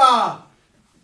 là,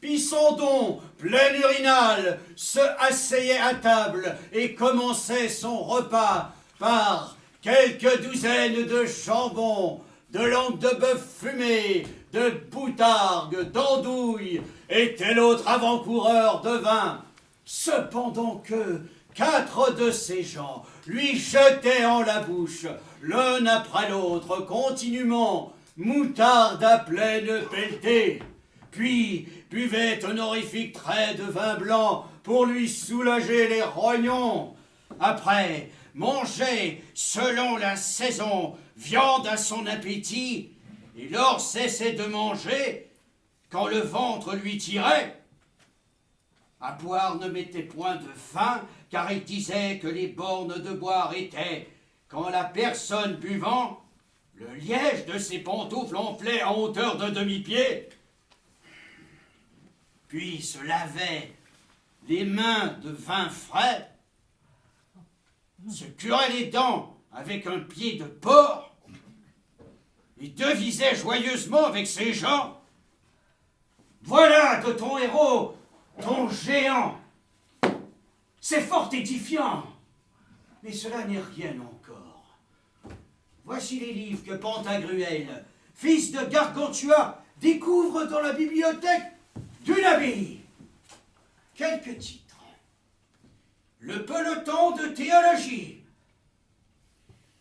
Pissandon, plein urinal, se asseyait à table et commençait son repas par quelques douzaines de jambons, de langue de bœuf fumée, de boutargue, d'andouille et tel autre avant-coureur de vin. Cependant que 4 de ces gens lui jetaient en la bouche, l'un après l'autre, continuellement, moutarde à pleine pelletée, puis buvait un horrifique trait de vin blanc pour lui soulager les rognons. Après, mangeait, selon la saison, viande à son appétit, et lors cessait de manger quand le ventre lui tirait. À boire ne mettait point de faim, car il disait que les bornes de boire étaient, quand la personne buvant, le liège de ses pantoufles enflait à hauteur d'un demi-pied, puis se lavait les mains de vin frais, se curait les dents avec un pied de porc, et devisait joyeusement avec ses gens. Voilà de ton héros, ton géant. C'est fort édifiant, mais cela n'est rien encore. Voici les livres que Pantagruel, fils de Gargantua, découvre dans la bibliothèque d'une abbaye. Quelques titres. Le peloton de théologie.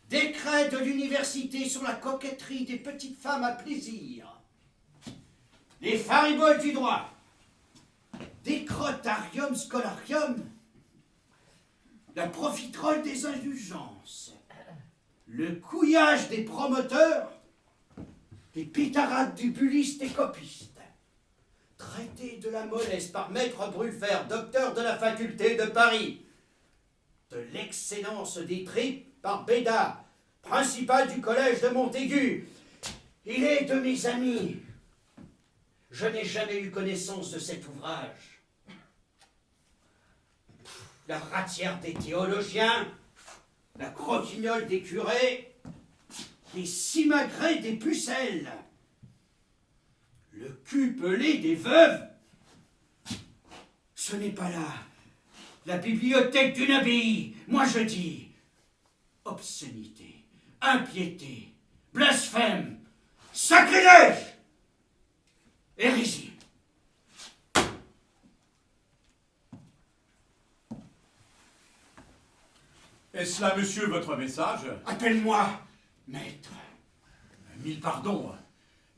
Décret de l'université sur la coquetterie des petites femmes à plaisir. Les fariboles du droit. Décrotarium scholarium. La profiterole des indulgences. Le couillage des promoteurs. Les pitarades du bulliste et copiste. Traité de la mollesse par Maître Brulfer, docteur de la faculté de Paris. De l'excellence des tripes par Béda, principal du collège de Montaigu. Il est de mes amis. Je n'ai jamais eu connaissance de cet ouvrage. La ratière des théologiens, la croquignole des curés, les simagrées des pucelles, le cul pelé des veuves. Ce n'est pas là la bibliothèque d'une abbaye. Moi je dis obscénité, impiété, blasphème, sacrilège, hérésie. Est-ce là, monsieur, votre message? Appelle-moi maître. Mille pardons.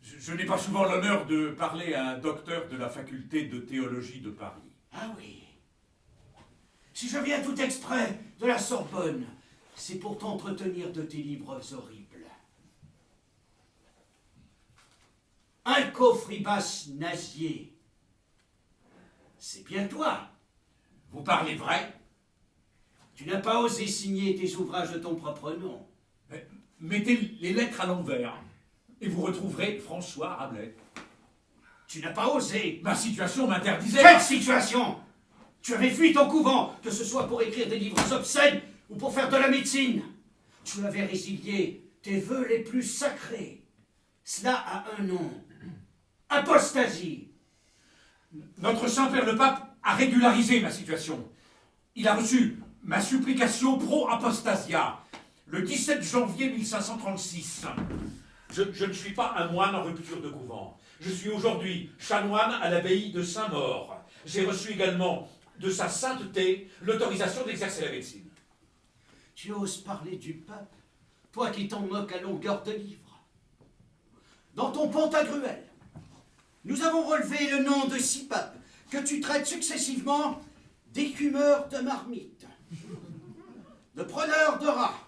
Je n'ai pas souvent l'honneur de parler à un docteur de la faculté de théologie de Paris. Ah oui. Si je viens tout exprès de la Sorbonne, c'est pour t'entretenir de tes livres horribles. Alcofribas Nazier. C'est bien toi. Vous parlez vrai? Tu n'as pas osé signer tes ouvrages de ton propre nom. Mettez les lettres à l'envers et vous retrouverez François Rabelais. Tu n'as pas osé. Ma situation m'interdisait. Quelle situation? Tu avais fui ton couvent, que ce soit pour écrire des livres obscènes ou pour faire de la médecine. Tu avais résilié tes vœux les plus sacrés. Cela a un nom. Apostasie. Notre Saint-Père le Pape a régularisé ma situation. Il a reçu ma supplication pro apostasia le 17 janvier 1536. Je ne suis pas un moine en rupture de couvent. Je suis aujourd'hui chanoine à l'abbaye de Saint-Maur. J'ai reçu également de sa sainteté l'autorisation d'exercer la médecine. Tu oses parler du pape, toi qui t'en moques à longueur de livres. Dans ton Pantagruel, nous avons relevé le nom de 6 papes que tu traites successivement d'écumeurs de marmite, de preneurs de rats,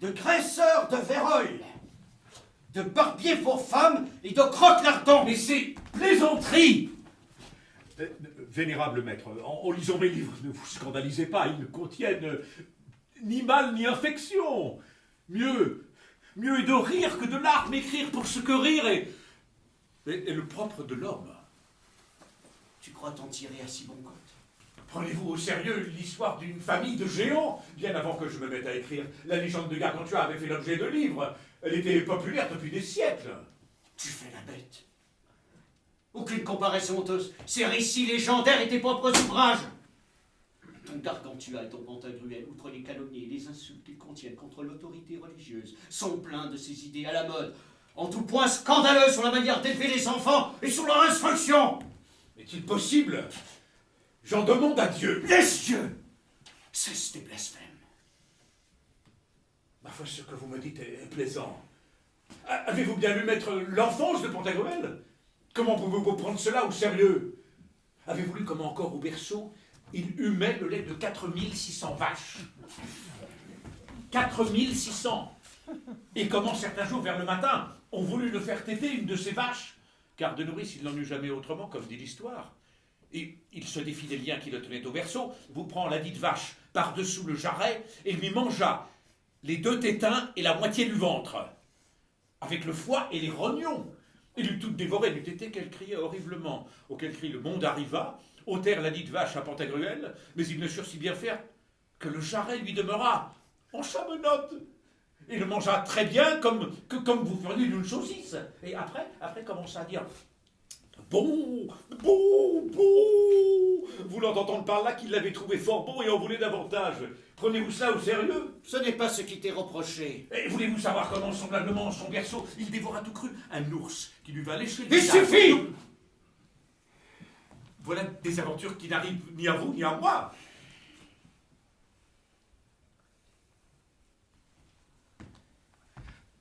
de graisseurs de vérole, de barbiers pour femmes et de croque-lardons. Mais c'est plaisanterie! Vénérable maître, en lisant mes livres, ne vous scandalisez pas, ils ne contiennent ni mal ni infection. Mieux est de rire que de larmes, écrire pour ce que rire est le propre de l'homme. Tu crois t'en tirer à si bon compte? Prenez-vous au sérieux l'histoire d'une famille de géants? Bien avant que je me mette à écrire, la légende de Gargantua avait fait l'objet de livres. Elle était populaire depuis des siècles. Tu fais la bête. Aucune comparaison honteuse. Ces récits légendaires et tes propres ouvrages. Ton Gargantua et ton Pantagruel, outre les calomnies et les insultes qu'ils contiennent contre l'autorité religieuse, sont pleins de ces idées à la mode, en tout point scandaleuses sur la manière d'élever les enfants et sur leur instruction. Est-il possible? J'en demande à Dieu. Les cieux! Cesse tes blasphèmes. Ma foi, ce que vous me dites est plaisant. Avez-vous bien lu Maître l'enfance de Pantagruel? Comment pouvez-vous prendre cela au sérieux? Avez-vous lu comment encore au berceau il humait le lait de 4600 vaches? 4600! Et comment certains jours, vers le matin, ont voulu le faire téter une de ces vaches? Car de nourrice, il n'en eut jamais autrement, comme dit l'histoire. Et il se défit des liens qui le tenaient au berceau, vous prend la dite vache par-dessous le jarret, et lui mangea les 2 tétins et la moitié du ventre, avec le foie et les rognons. Il eut tout dévoré du tété qu'elle criait horriblement, auquel cri le monde arriva, ôtèrent la dite vache à Pantagruel, mais il ne sursit bien faire que le jarret lui demeura en chamenote, et le mangea très bien comme vous feriez d'une saucisse. Et après commença à dire bon, bon, bon. Voulant entendre par là qu'il l'avait trouvé fort bon et en voulait davantage. Prenez-vous ça au sérieux? Ce n'est pas ce qui t'est reproché. Et voulez-vous savoir comment, semblablement en son berceau, il dévora tout cru un ours qui lui vint lécher le Il visage. suffit! Voilà des aventures qui n'arrivent ni à vous ni à moi.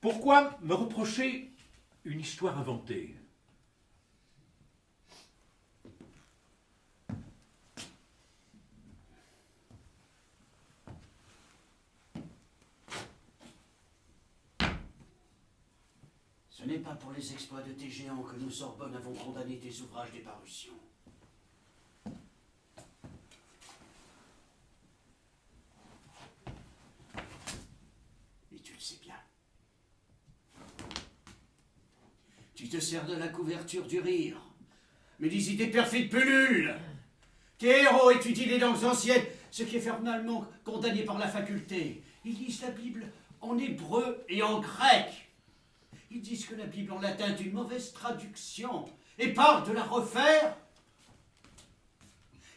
Pourquoi me reprocher une histoire inventée? Ce n'est pas pour les exploits de tes géants que nous, Sorbonne, avons condamné tes ouvrages des parutions. Et tu le sais bien. Tu te sers de la couverture du rire, mais des idées perfides pullulent. Tes héros étudient les langues anciennes, ce qui est fermement condamné par la faculté. Ils lisent la Bible en hébreu et en grec. Ils disent que la Bible en latin est une mauvaise traduction et parlent de la refaire.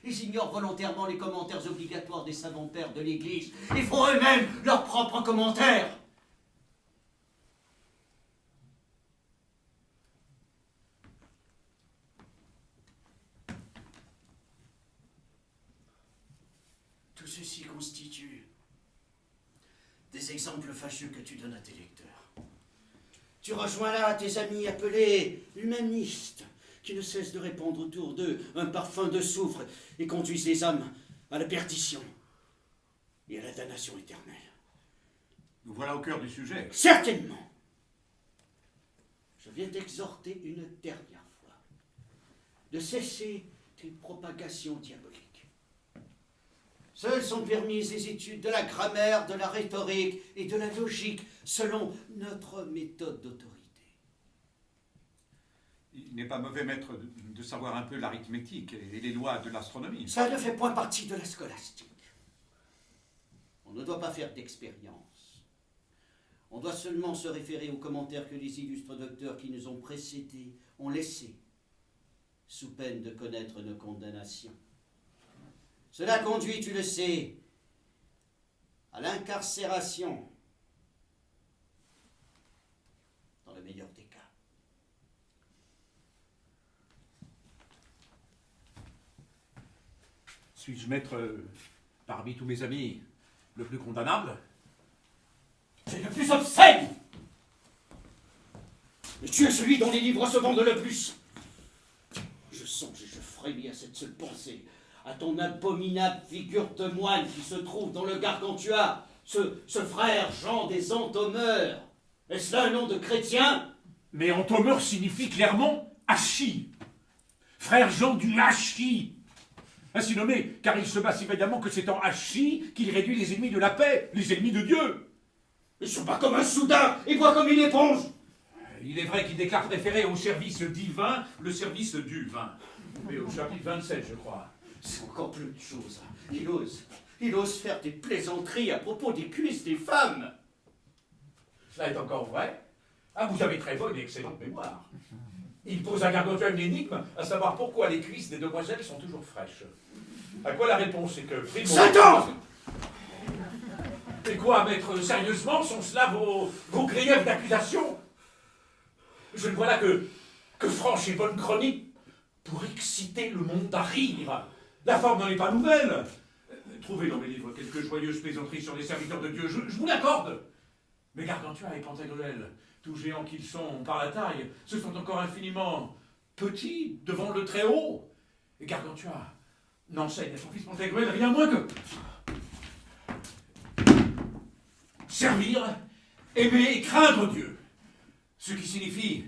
Ils ignorent volontairement les commentaires obligatoires des savants pères de l'Église et font eux-mêmes leurs propres commentaires. Tout ceci constitue des exemples fâcheux que tu donnes à tes lecteurs. Tu rejoins là tes amis appelés humanistes, qui ne cessent de répandre autour d'eux un parfum de soufre et conduisent les âmes à la perdition et à la damnation éternelle. Nous voilà au cœur du sujet. Certainement. Je viens t'exhorter une dernière fois de cesser tes propagations diaboliques. Seules sont permises les études de la grammaire, de la rhétorique et de la logique, selon notre méthode d'autorité. Il n'est pas mauvais, maître, de savoir un peu l'arithmétique et les lois de l'astronomie. Ça ne fait point partie de la scolastique. On ne doit pas faire d'expérience. On doit seulement se référer aux commentaires que les illustres docteurs qui nous ont précédés ont laissés, sous peine de connaître nos condamnations. Cela conduit, tu le sais, à l'incarcération, dans le meilleur des cas. Suis-je maître, parmi tous mes amis, le plus condamnable? C'est le plus obscène! Mais tu es celui dont les livres se vendent le plus. Je songe et je frémis à cette seule pensée, à ton abominable figure de moine qui se trouve dans le Gargantua, ce frère Jean des Entomeurs. Est-ce là un nom de chrétien? Mais Entomeur signifie clairement Hachi. Frère Jean du Hachi. Ainsi nommé, car il se bat si vaillamment que c'est en Hachi qu'il réduit les ennemis de la paix, les ennemis de Dieu. Il se bat comme un soudain et boit comme une éponge. Il est vrai qu'il déclare préférer au service divin le service du vin. Mais au chapitre 27, je crois. C'est encore plus de choses. Il ose faire des plaisanteries à propos des cuisses des femmes. Cela est encore vrai. Ah, vous avez très bonne et excellente mémoire. Il pose à Gargantua une énigme, à savoir pourquoi les cuisses des demoiselles sont toujours fraîches. À quoi la réponse est que... Primo... Satan! Et quoi, maître, sérieusement, sont cela vos griefs d'accusation? Je ne vois là que franche et bonne chronique pour exciter le monde à rire. La forme n'en est pas nouvelle. Trouvez dans mes livres quelques joyeuses plaisanteries sur les serviteurs de Dieu, je vous l'accorde. Mais Gargantua et Pantagruel, tous géants qu'ils sont par la taille, se sont encore infiniment petits devant le Très-Haut. Et Gargantua n'enseigne à son fils Pantagruel rien moins que servir, aimer et craindre Dieu. Ce qui signifie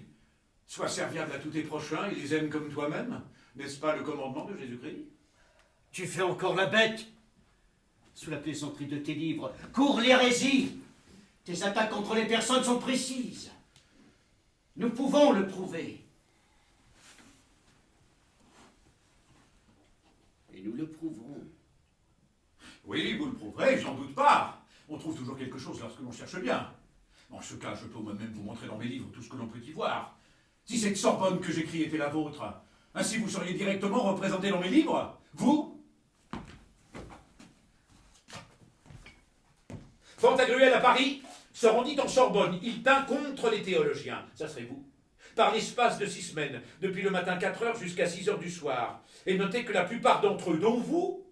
sois serviable à tous tes prochains et les aime comme toi-même. N'est-ce pas le commandement de Jésus-Christ? Tu fais encore la bête. Sous la plaisanterie de tes livres, cours l'hérésie. Tes attaques contre les personnes sont précises. Nous pouvons le prouver. Et nous le prouverons. Oui, vous le prouverez, j'en doute pas. On trouve toujours quelque chose lorsque l'on cherche bien. En ce cas, je peux moi-même vous montrer dans mes livres tout ce que l'on peut y voir. Si cette Sorbonne que j'écris était la vôtre, ainsi vous seriez directement représenté dans mes livres, vous. Pantagruel à Paris se rendit en Sorbonne. Il tint contre les théologiens. Ça serait vous. Par l'espace de 6 semaines, depuis le matin 4 heures jusqu'à 6 heures du soir. Et notez que la plupart d'entre eux, dont vous,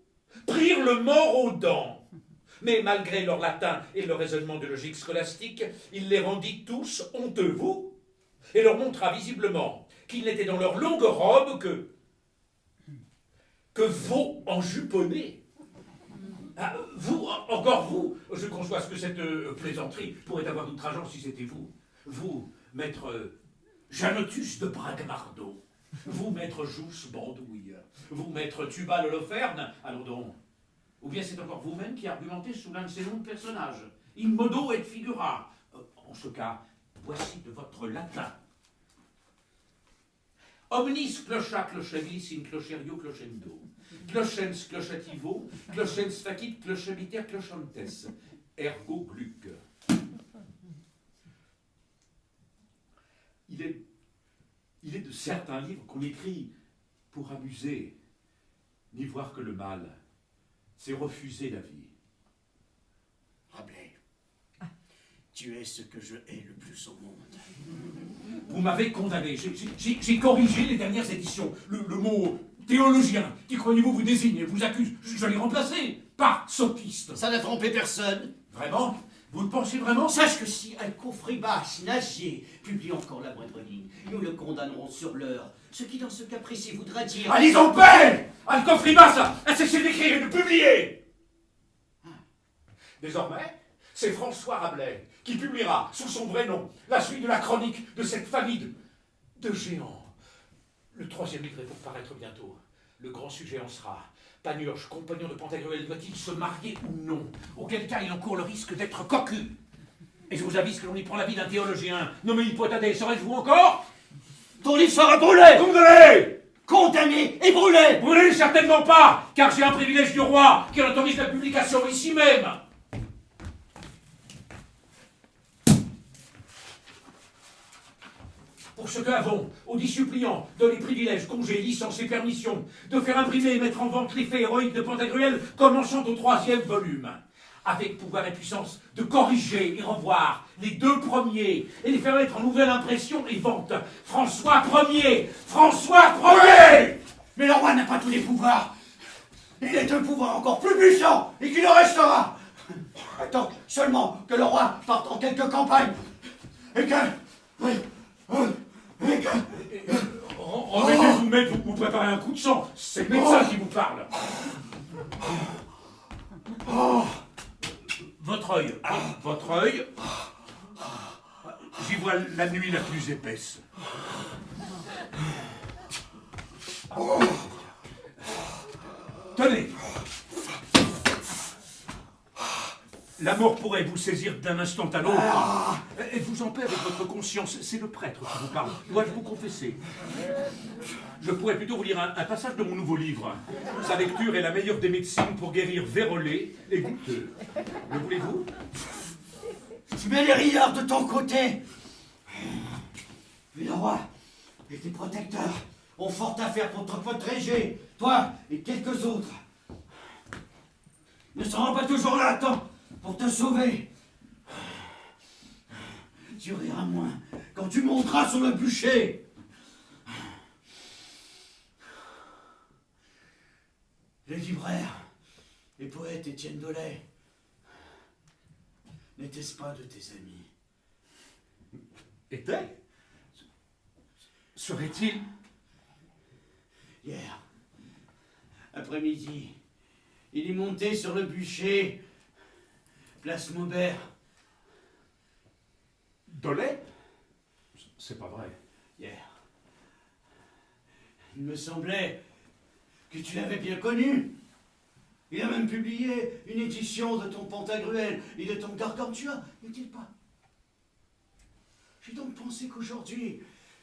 prirent le mort aux dents. Mais malgré leur latin et leur raisonnement de logique scolastique, il les rendit tous honteux, vous, et leur montra visiblement qu'ils n'étaient dans leur longue robe que veaux enjuponnés. Ah, vous, encore vous, je conçois ce que cette plaisanterie pourrait avoir d'outrageant si c'était vous. Vous, maître Janotus de Bragmardo, vous, maître Jousse Bandouille, vous, maître Tubal Holoferne, allons donc. Ou bien c'est encore vous-même qui argumentez sous l'un de ces longs personnages, in modo et figura. En ce cas, voici de votre latin. Omnis clocha clochavis in clocherio clochendo, clochens clochativo, clochens facit clochabiter clochantes, ergo gluc. Il est de certains livres qu'on écrit pour amuser, n'y voir que le mal. C'est refuser la vie. Rabelais, tu es ce que je hais le plus au monde. Vous m'avez condamné. J'ai corrigé les dernières éditions. Le mot théologien, qui croyez-vous vous désigne, vous accuse, je l'ai remplacé par sophiste. Ça n'a trompé personne. Vraiment? Vous le pensez vraiment? Sache que si Alcofribas, Nagier, publie encore la moindre ligne, nous le condamnerons sur l'heure. Ce qui, dans ce cas précis, voudra dire... Allez en paix! Alcofribas a cessé d'écrire et de publier! Désormais, c'est François Rabelais qui publiera, sous son vrai nom, la suite de la chronique de cette famille de géants. Le 3e livre est pour paraître bientôt. Le grand sujet en sera: Panurge, compagnon de Pantagruel, doit-il se marier ou non? Auquel cas il encourt le risque d'être cocu. Et je vous avise que l'on y prend la vie d'un théologien nommé Hippotadès. Serais-je vous encore? Ton livre sera brûlé! Condamné! Condamné et brûlé! Brûlé, certainement pas, car j'ai un privilège du roi qui en autorise la publication ici même. Pour ce qu'avons, audit suppliant, donné privilèges, congés, licences et permissions, de faire imprimer et mettre en vente les faits héroïques de Pantagruel, commençant au 3e volume, avec pouvoir et puissance de corriger et revoir les 2 premiers, et les faire mettre en nouvelle impression et vente. François Ier! François Ier! Mais le roi n'a pas tous les pouvoirs. Il est un pouvoir encore plus puissant et qui le restera. Attends seulement que le roi parte en quelques campagnes et que... Remettez-vous, maître, vous préparez un coup de sang. C'est le médecin qui vous parle. Votre œil. J'y vois la nuit la plus épaisse. Tenez. La mort pourrait vous saisir d'un instant à l'autre. Êtes-vous en paix avec votre conscience? C'est le prêtre qui vous parle. Dois-je vous confesser? Je pourrais plutôt vous lire un passage de mon nouveau livre. Sa lecture est la meilleure des médecines pour guérir vérolés et goutteux. Le voulez-vous? Tu mets les rieurs de ton côté. Mais le roi et tes protecteurs ont fort à faire pour te protéger, toi et quelques autres. Ne seront pas toujours là à temps pour te sauver. Tu riras moins quand tu monteras sur le bûcher. Les libraires et poètes Étienne Dolay n'étaient-ce pas de tes amis? Était? Serait-il? Hier, après-midi, il est monté sur le bûcher, place Maubert. Dolay? C'est pas vrai. Hier. Il me semblait que tu l'avais bien connu. Il a même publié une édition de ton Pantagruel et de ton Gargantua, n'est-il pas? J'ai donc pensé qu'aujourd'hui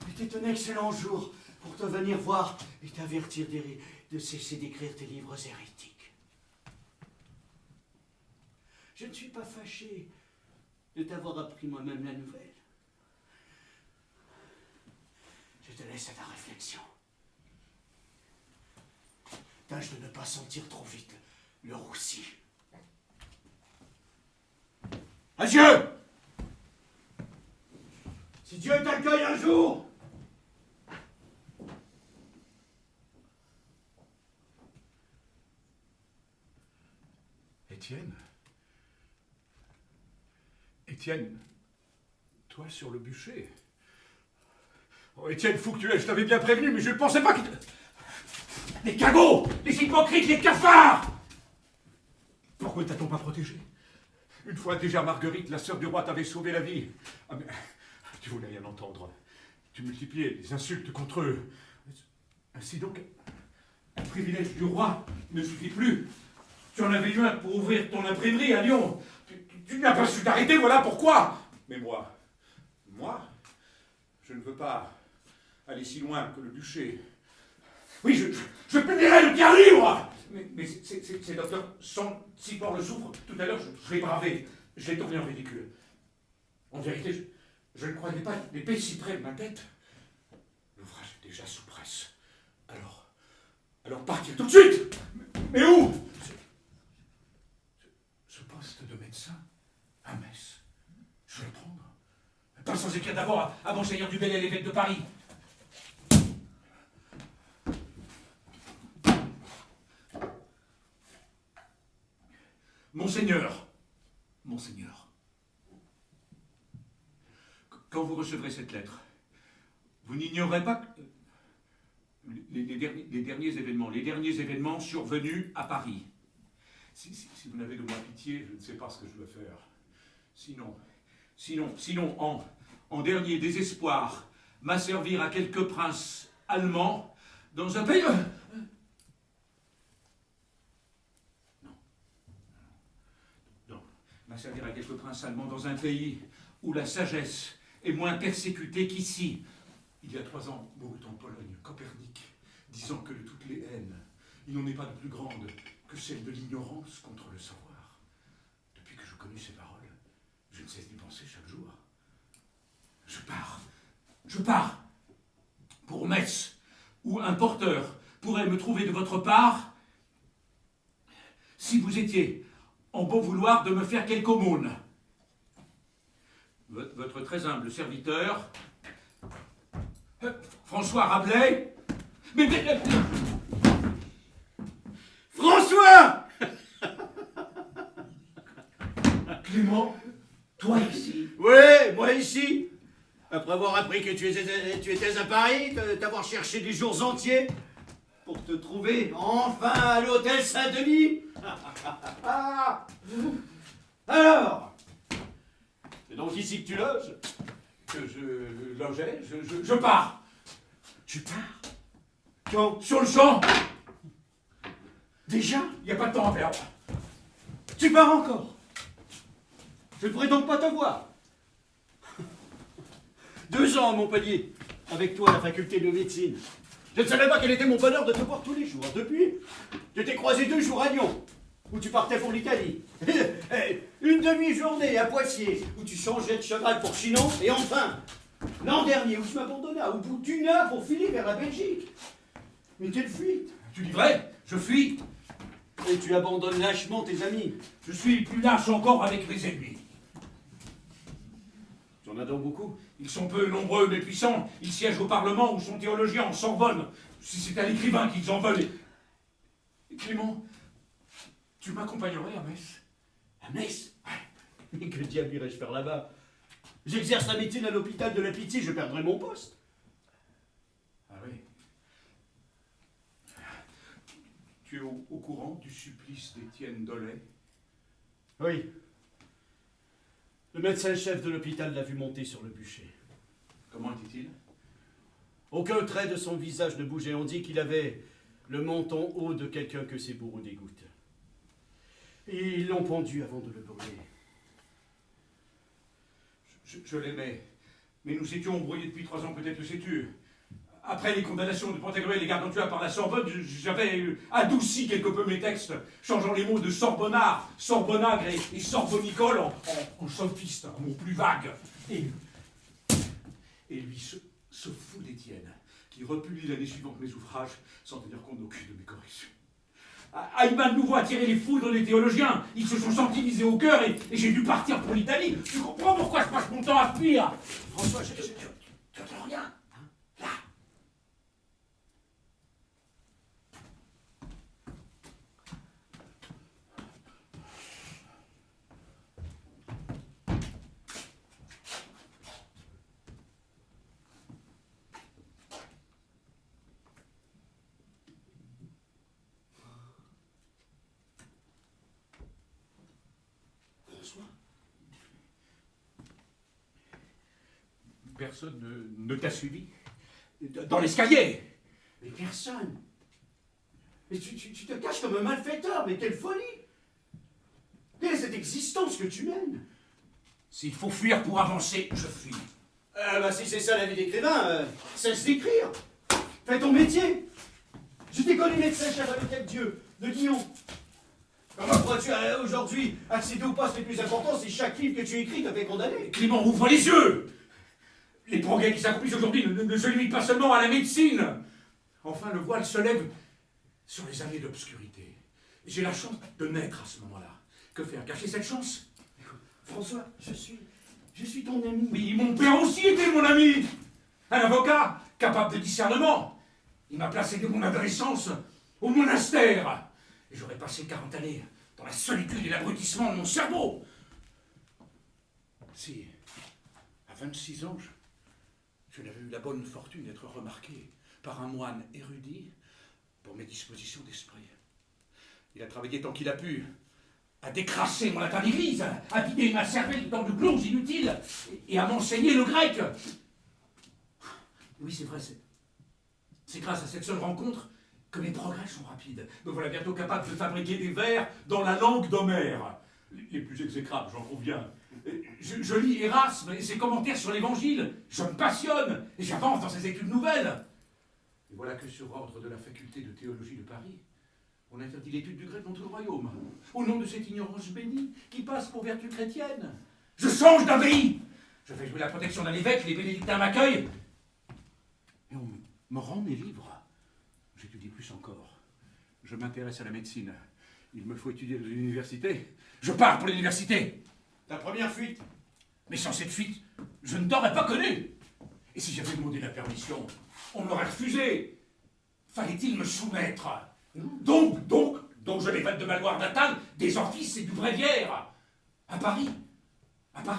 était un excellent jour pour te venir voir et t'avertir de cesser d'écrire tes livres hérétiques. Je ne suis pas fâché de t'avoir appris moi-même la nouvelle. Je te laisse à ta réflexion. Tâche de ne pas sentir trop vite le roussi. Adieu! Si Dieu t'accueille un jour, Étienne? Étienne, toi sur le bûcher? Oh, Étienne, fou que tu es, je t'avais bien prévenu, mais je ne pensais pas que... Les cagots! Les hypocrites, les cafards! Pourquoi ne t'a-t-on pas protégé? Une fois déjà, Marguerite, la sœur du roi, t'avait sauvé la vie. Ah, mais tu voulais rien entendre. Tu multipliais les insultes contre eux. Ainsi donc, Un privilège du roi ne suffit plus. Tu en avais eu un pour ouvrir ton imprimerie à Lyon. Tu n'as pas su t'arrêter, voilà pourquoi. Mais moi, je ne veux pas aller si loin que le bûcher. Oui, je publierai le tiers livre. Mais c'est docteur Saint-Cypor le Soufre. Tout à l'heure, je l'ai bravé. Je l'ai tourné en ridicule. En vérité, je ne croyais pas l'épée si près de ma tête. L'ouvrage est déjà sous presse. Alors partir tout de suite. Mais où? Ce poste de médecin à Metz, je vais le prendre. Pas sans écrire d'abord à Monseigneur du Bellay, l'évêque de Paris. Monseigneur, quand vous recevrez cette lettre, vous n'ignorez pas que les derniers événements survenus à Paris. Si vous n'avez de moi pitié, je ne sais pas ce que je dois faire. Sinon, en dernier désespoir, m'asservir à quelques princes allemands dans un pays... M'asservir à quelques princes allemands dans un pays où la sagesse est moins persécutée qu'ici. Il y a 3 ans, mourut en Pologne Copernic, disant que de toutes les haines, il n'en est pas de plus grande que celle de l'ignorance contre le savoir. Depuis que je connus ces paroles, je ne cesse d'y penser chaque jour. Je pars pour Metz, où un porteur pourrait me trouver de votre part si vous étiez en bon vouloir de me faire quelque aumône. Votre très humble serviteur, François Rabelais. Mais François! Clément, toi ici? Oui, moi ici. Après avoir appris que tu étais à Paris, t'avoir cherché des jours entiers pour te trouver enfin à l'hôtel Saint-Denis. Alors, c'est donc ici que tu loges? Que je logeais, je pars. Tu pars? Quand? Sur le champ. Déjà? Il n'y a pas de temps à perdre. Tu pars encore? Je ne pourrai donc pas te voir. 2 ans à Montpellier, avec toi à la faculté de médecine. Je ne savais pas quel était mon bonheur de te voir tous les jours. Depuis, je t'ai croisé 2 jours à Lyon, où tu partais pour l'Italie. Une demi-journée à Poitiers, où tu changeais de cheval pour Chinon. Et enfin, L'an dernier, où tu m'abandonnas au bout d'une heure pour filer vers la Belgique. Mais quelle fuite! Tu dis vrai? Je fuis. Et tu abandonnes lâchement tes amis. Je suis plus lâche encore avec mes ennemis. Tu en as donc beaucoup? Ils sont peu nombreux mais puissants. Ils siègent au Parlement ou sont théologiens en Sorbonne. Si c'est à l'écrivain qu'ils en veulent. Et Clément, tu m'accompagnerais à Metz? À Metz? Mais que diable irais-je faire là-bas? J'exerce la médecine à l'hôpital de la Pitié, je perdrai mon poste. Ah oui. Tu es au courant du supplice d'Étienne Dollet? Oui. Le médecin-chef de l'hôpital l'a vu monter sur le bûcher. Comment était-il? Aucun trait de son visage ne bougeait. On dit qu'il avait le menton haut de quelqu'un que ses bourreaux dégoûtent. Et ils l'ont pendu avant de le brûler. Je l'aimais. Mais nous étions embrouillés depuis 3 ans, peut-être le sais-tu. Après les condamnations de Pantagruel et Gargantua par la Sorbonne, j'avais adouci quelque peu mes textes, changeant les mots de Sorbonnard, Sorbonnagre et Sorbonicole en sophiste, un mot plus vague. Et lui se fout d'Étienne, qui republie l'année suivante mes ouvrages sans tenir compte d'aucune de mes corrections. Aïman nous voit attirer les foudres des théologiens. Ils se sont sentis visés au cœur et j'ai dû partir pour l'Italie. Tu comprends pourquoi je passe mon temps à fuir? François, tu entends rien, hein? Là. François, Personne ne t'a suivi? Dans l'escalier? mais personne. Mais tu te caches comme un malfaiteur, mais quelle folie! Quelle est cette existence que tu mènes? S'il faut fuir pour avancer, je fuis. Si c'est ça la vie d'écrivain, cesse d'écrire. Fais ton métier. Je t'ai connu médecin-chef à l'hôtel Dieu, de Lyon. Comment pourrais-tu aujourd'hui accéder aux postes les plus importants si chaque livre que tu écris te fait condamner? Clément, ouvre les yeux! Les progrès qui s'accomplissent aujourd'hui ne se limitent pas seulement à la médecine. Enfin, le voile se lève sur les années d'obscurité. J'ai la chance de naître à ce moment-là. Que faire? Cacher cette chance? Écoute, François, je suis ton ami. Mais mon père aussi était mon ami! Un avocat capable de discernement. Il m'a placé dès mon adolescence au monastère. Et j'aurais passé 40 années dans la solitude et l'abrutissement de mon cerveau. Si, à 26 ans, je n'avais eu la bonne fortune d'être remarqué par un moine érudit pour mes dispositions d'esprit. Il a travaillé tant qu'il a pu à décrasser mon latin d'église, à vider ma cervelle dans de gloses inutiles et à m'enseigner le grec. Oui, c'est vrai, c'est grâce à cette seule rencontre que mes progrès sont rapides. Me voilà bientôt capable de fabriquer des vers dans la langue d'Homère. Les plus exécrables, j'en conviens. Je lis Erasme et ses commentaires sur l'Évangile. Je me passionne et j'avance dans ces études nouvelles. Et voilà que sur ordre de la faculté de théologie de Paris, on interdit l'étude du grec dans tout le royaume, au nom de cette ignorance bénie qui passe pour vertu chrétienne. Je change d'abbaye. Je vais jouer la protection d'un évêque, les bénédictins m'accueillent. Et on me rend mes livres. J'étudie plus encore. Je m'intéresse à la médecine. Il me faut étudier dans une université. Je pars pour l'université. Ta première fuite? Mais sans cette fuite, je ne t'aurais pas connu. Et si j'avais demandé la permission, on m'aurait refusé. Fallait-il me soumettre? Donc, je m'évade de ma gloire natale, des Orphis et du Bréviaire. À Paris,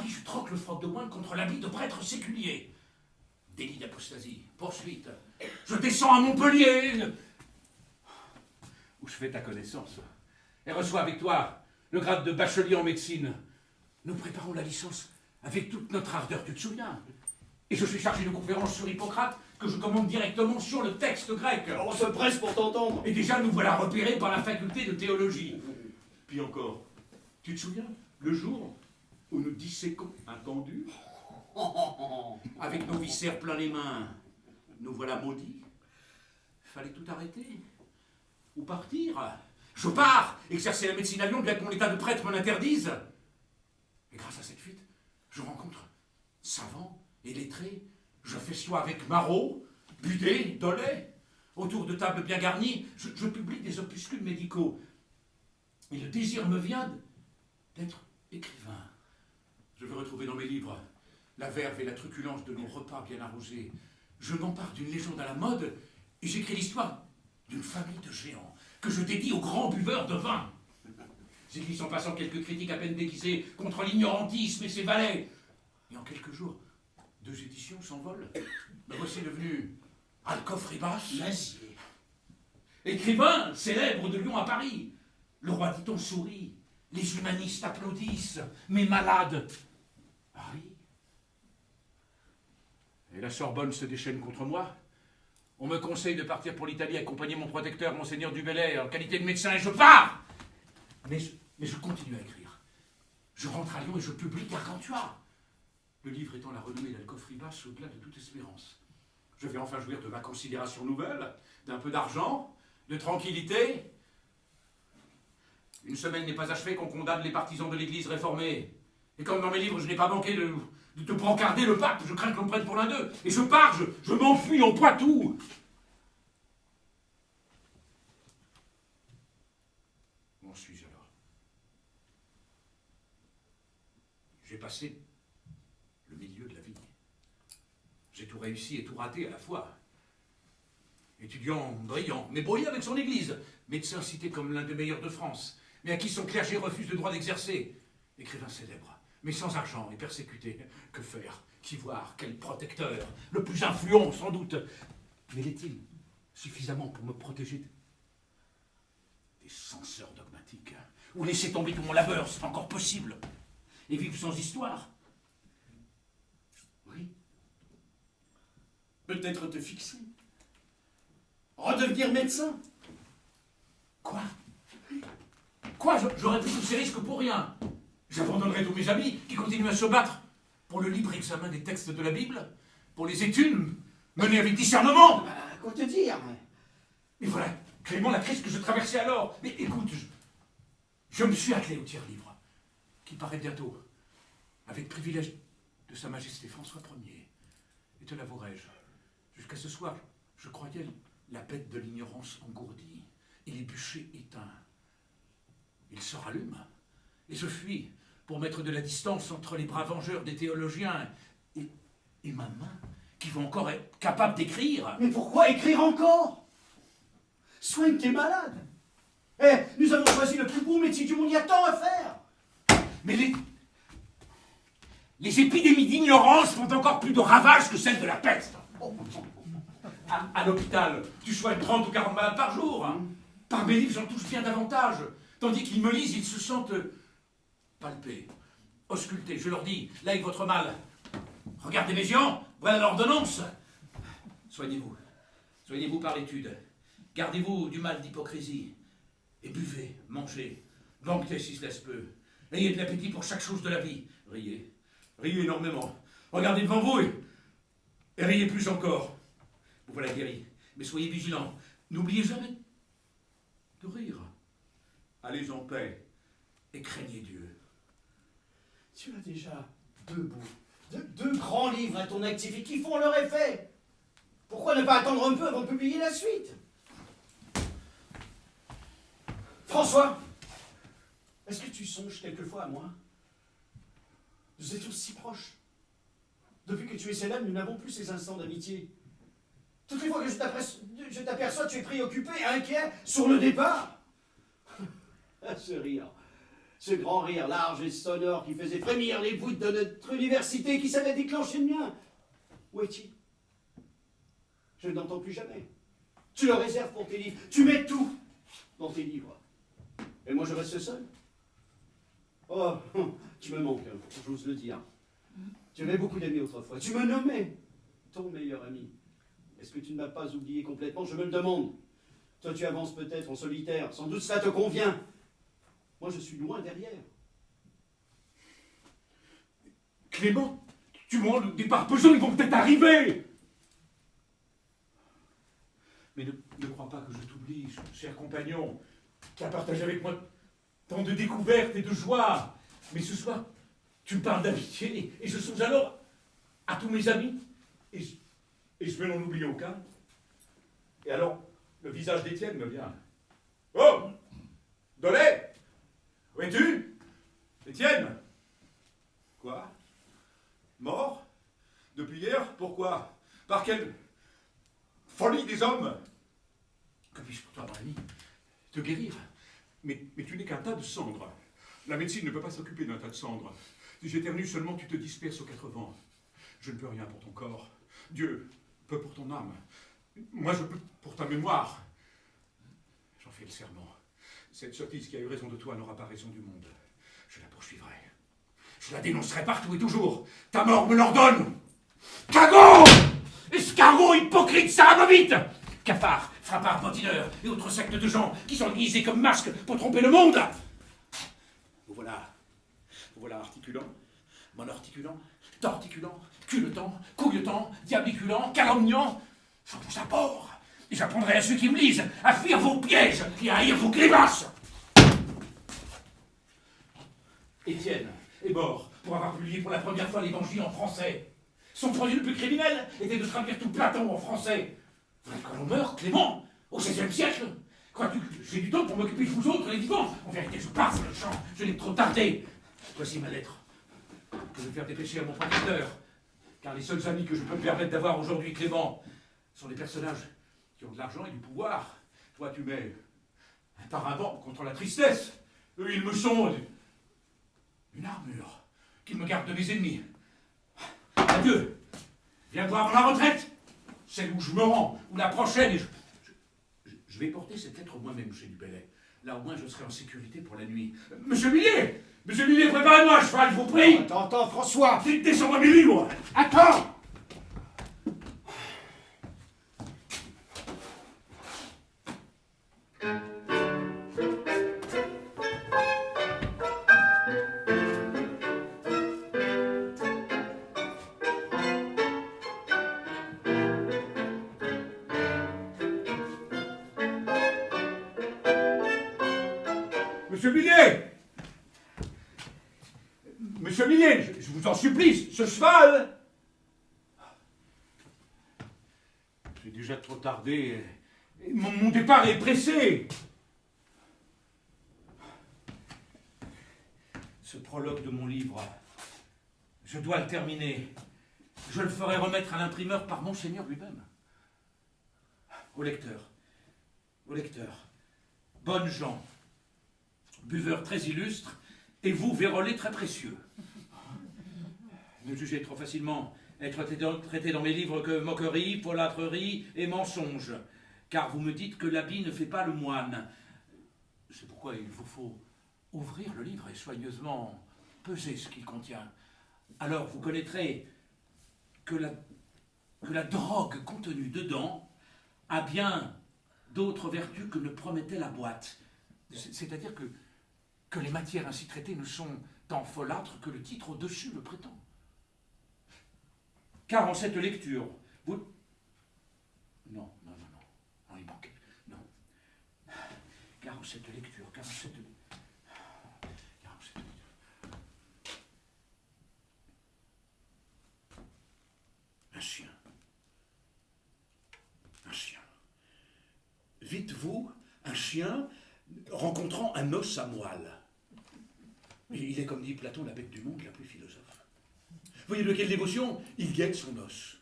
je troque le froc de moine contre l'habit de prêtre séculier. Délit d'apostasie, poursuite. Je descends à Montpellier, où je fais ta connaissance, et reçois avec toi le grade de bachelier en médecine. Nous préparons la licence avec toute notre ardeur, tu te souviens? Et je suis chargé de conférences sur Hippocrate, que je commande directement sur le texte grec. On se presse pour t'entendre. Et déjà, nous voilà repérés par la faculté de théologie. Puis encore, tu te souviens, le jour où nous disséquons un pendu, avec nos viscères plein les mains, nous voilà maudits. Fallait tout arrêter. Ou partir. Je pars, exercer la médecine à Lyon, bien que mon état de prêtre me l'interdise. Et grâce à cette fuite, je rencontre savants et lettré, je festoie avec Marot, Budet, Dollet. Autour de tables bien garnies, je publie des opuscules médicaux. Et le désir me vient d'être écrivain. Je veux retrouver dans mes livres la verve et la truculence de nos repas bien arrosés. Je m'empare d'une légende à la mode et j'écris l'histoire d'une famille de géants que je dédie aux grands buveurs de vin. J'écris en passant quelques critiques à peine déguisées contre l'ignorantisme et ses valets. Et en quelques jours, 2 éditions s'envolent. Me voici devenu Alcoff Ribas, écrivain célèbre de Lyon à Paris. Le roi dit-on sourit, les humanistes applaudissent, mes malades rient. Et la Sorbonne se déchaîne contre moi. On me conseille de partir pour l'Italie accompagner mon protecteur, Monseigneur du Bellay, en qualité de médecin, et je pars. Mais je continue à écrire. Je rentre à Lyon et je publie Gargantua. Le livre étant la renommée d'Alcoff Ribas au-delà de toute espérance. Je vais enfin jouir de ma considération nouvelle, d'un peu d'argent, de tranquillité. Une semaine n'est pas achevée qu'on condamne les partisans de l'Église réformée. Et comme dans mes livres, je n'ai pas manqué de brancarder le pape, je crains que l'on me prenne pour l'un d'eux. Et je pars, je m'enfuis en Poitou. Où en suis-je alors? J'ai passé le milieu de la vie. J'ai tout réussi et tout raté à la fois. Étudiant brillant, mais brouillé avec son église. Médecin cité comme l'un des meilleurs de France, mais à qui son clergé refuse le droit d'exercer. Écrivain célèbre, mais sans argent et persécuté. Que faire? Qui voir? Quel protecteur? Le plus influent, sans doute. Mais l'est-il suffisamment pour me protéger des censeurs dogmatiques? Ou laisser tomber tout mon labeur, c'est encore possible? Et vivre sans histoire? Oui. Peut-être te fixer. Redevenir médecin. Quoi? Quoi? J'aurais pris tous ces risques pour rien. J'abandonnerai tous mes amis qui continuent à se battre pour le libre examen des textes de la Bible, pour les études menées avec discernement. Quoi te dire? Et voilà, Clément, la crise que je traversais alors. Mais écoute, je me suis attelé au tiers-livre, qui paraît bientôt, avec privilège de Sa Majesté François Ier. Et te l'avouerai-je, jusqu'à ce soir, je croyais la bête de l'ignorance engourdie et les bûchers éteints. Il se rallume, et je fuis pour mettre de la distance entre les bras vengeurs des théologiens et ma main, qui va encore être capable d'écrire. Mais pourquoi écrire encore? Soigne tes malades. Nous avons choisi le plus beau métier du monde, il y a tant à faire. Mais les épidémies d'ignorance font encore plus de ravages que celles de la peste. À l'hôpital, tu soignes 30 ou 40 malades par jour. Par mes livres, j'en touche bien davantage. Tandis qu'ils me lisent, ils se sentent palpés, auscultés. Je leur dis, là est votre mal. Regardez mes yeux, voilà l'ordonnance. Soignez-vous. Soignez-vous par l'étude. Gardez-vous du mal d'hypocrisie. Et buvez, mangez. Banquetez si cela se peut. Ayez de l'appétit pour chaque chose de la vie. Riez. Riez énormément. Regardez devant vous et riez plus encore. Vous voilà guéri. Mais soyez vigilants. N'oubliez jamais de rire. Allez en paix et craignez Dieu. Tu as déjà deux grands livres à ton actif et qui font leur effet. Pourquoi ne pas attendre un peu avant de publier la suite? François, est-ce que tu songes quelquefois à moi? Nous étions si proches. Depuis que tu es célèbre, nous n'avons plus ces instants d'amitié. Toutes les fois que je t'aperçois, tu es préoccupé, inquiet, sur le départ. Ce rire, ce grand rire large et sonore qui faisait frémir les voûtes de notre université, qui savait déclencher le mien. Où est-il? Je ne l'entends plus jamais. Tu le réserves pour tes livres. Tu mets tout dans tes livres. Et moi, je reste seul. Oh, tu me manques, j'ose le dire. Tu avais beaucoup d'amis autrefois. Tu me nommais ton meilleur ami. Est-ce que tu ne m'as pas oublié complètement? Je me le demande. Toi, tu avances peut-être en solitaire. Sans doute cela te convient. Moi, je suis loin derrière. Clément, tu me rends le départ pesant, ils vont peut-être arriver. Mais ne crois pas que je t'oublie, cher compagnon, qui a partagé avec moi tant de découvertes et de joies. Mais ce soir, tu me parles d'amitié, et je songe alors à tous mes amis, et je vais n'en oublier aucun. Et alors, le visage d'Étienne me vient. Oh! Dolé! Où es-tu? Étienne? Quoi? Mort? Depuis hier? Pourquoi? Par quelle folie des hommes? Que puis-je pour toi, mon ami? Te guérir? Mais tu n'es qu'un tas de cendres. La médecine ne peut pas s'occuper d'un tas de cendres. Si j'éternue seulement, tu te disperses aux quatre vents. Je ne peux rien pour ton corps. Dieu peut pour ton âme. Moi, je peux pour ta mémoire. J'en fais le serment. Cette sottise qui a eu raison de toi n'aura pas raison du monde. Je la poursuivrai. Je la dénoncerai partout et toujours. Ta mort me l'ordonne. Cagot! Escargot, hypocrite, sarabovite! Cafard, frappard, botineur et autres sectes de gens qui sont déguisés comme masques pour tromper le monde! Vous voilà articulant, monarticulant, torticulant, culottant, couilletant, diabliculant, calomniant. J'en pousse à bord. Et j'apprendrai à ceux qui me lisent à fuir vos pièges et à haïr vos grimaces. Étienne est mort pour avoir publié pour la première fois l'évangile en français. Son projet le plus criminel était de traduire tout Platon en français. Vous voulez que l'on meure, Clément, au XVIe siècle? Crois-tu que j'ai du temps pour m'occuper de vous autres, les vivants? En vérité, je pars sur le champ, je n'ai trop tardé. Voici ma lettre, que je vais faire dépêcher à mon protecteur, car les seuls amis que je peux me permettre d'avoir aujourd'hui, Clément, sont des personnages qui ont de l'argent et du pouvoir. Toi, tu mets un paravent contre la tristesse. Eux, ils me sont une armure qui me garde de mes ennemis. Adieu. Viens voir dans la retraite, celle où je me rends, ou la prochaine, et je vais porter cette lettre moi-même chez Dubellay. Là, au moins, je serai en sécurité pour la nuit. Monsieur Millet, préparez-moi un cheval, je vous prie. Attends, François. Descends-moi mes livres. Attends. Monsieur Millet, je vous en supplie, ce cheval. J'ai déjà trop tardé. Mon départ est pressé. Ce prologue de mon livre, je dois le terminer. Je le ferai remettre à l'imprimeur par Monseigneur lui-même. Au lecteur, bonnes gens, buveurs très illustres, et vous, vérolés très précieux. Ne jugez trop facilement être traité dans mes livres que moquerie, folâtrerie et mensonge, car vous me dites que l'habit ne fait pas le moine. C'est pourquoi il vous faut ouvrir le livre et soigneusement peser ce qu'il contient. Alors vous connaîtrez que la drogue contenue dedans a bien d'autres vertus que ne promettait la boîte. C'est-à-dire que les matières ainsi traitées ne sont tant folâtres que le titre au-dessus le prétend. Car en cette lecture, vous... Non, il manque. Non. Car en cette lecture, Un chien. Vite-vous, un chien rencontrant un os à moelle. Il est, comme dit Platon, la bête du monde la plus philosophe. Voyez de quelle dévotion il guette son os.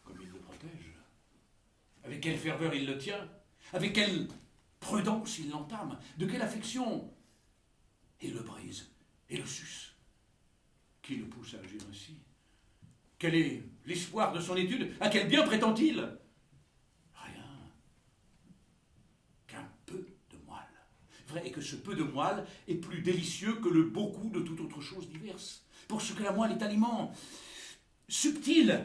Comme il le protège. Avec quelle ferveur il le tient. Avec quelle prudence il l'entame. De quelle affection il le brise et le suce. Qui le pousse à agir ainsi? Quel est l'espoir de son étude? À quel bien prétend-il? Rien. Qu'un peu de moelle. Vrai est que ce peu de moelle est plus délicieux que le beaucoup de toute autre chose diverse. Pour ce que la moelle est aliment subtil.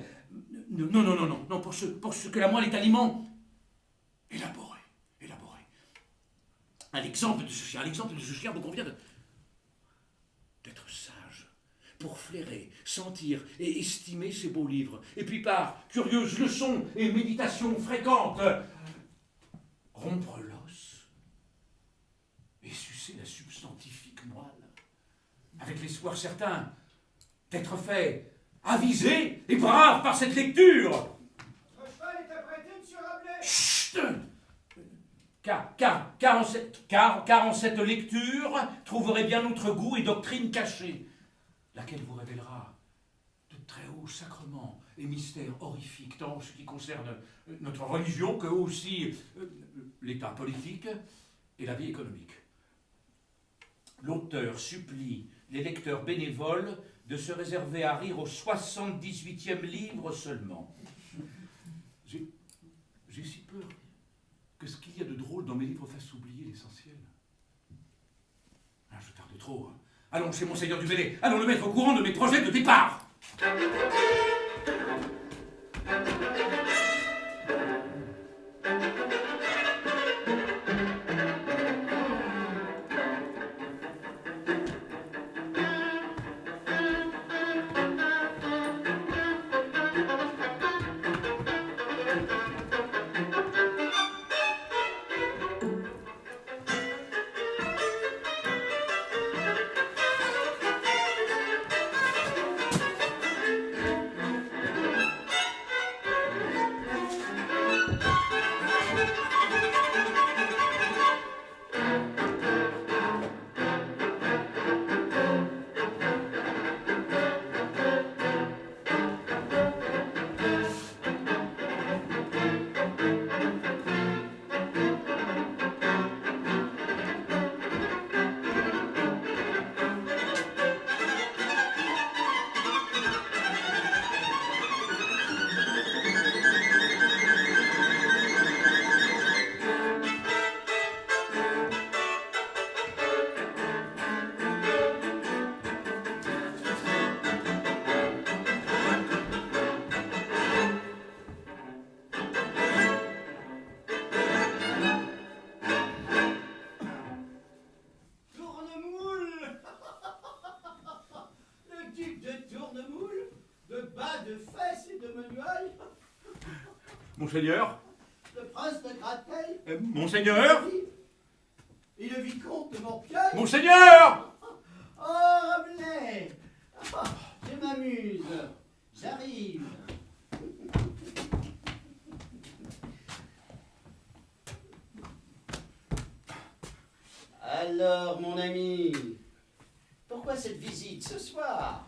Non, pour ce que la moelle est aliment élaboré. À l'exemple de ce chien vous convient d'être sage, pour flairer, sentir et estimer ces beaux livres. Et puis par curieuses leçons et méditations fréquentes, rompre l'os et sucer la substantifique moelle, avec l'espoir certain d'être fait avisé et brave par cette lecture. Votre cheval est apprêté, monsieur Rabelais. Chut! Car en cette lecture trouverez bien notre goût et doctrine cachée, laquelle vous révélera de très hauts sacrements et mystères horrifiques, tant en ce qui concerne notre religion que aussi l'état politique et la vie économique. L'auteur supplie les lecteurs bénévoles de se réserver à rire au 78e livre seulement. J'ai si peur que ce qu'il y a de drôle dans mes livres fasse oublier l'essentiel. Ah, je tarde trop. Allons chez Monseigneur du Bellay, allons le mettre au courant de mes projets de départ. Monseigneur. Le prince de Grattel. Monseigneur. Et le vicomte de Morpiaille. Monseigneur. Oh, Rabelais. Oh, je m'amuse. J'arrive. Alors, mon ami, pourquoi cette visite ce soir?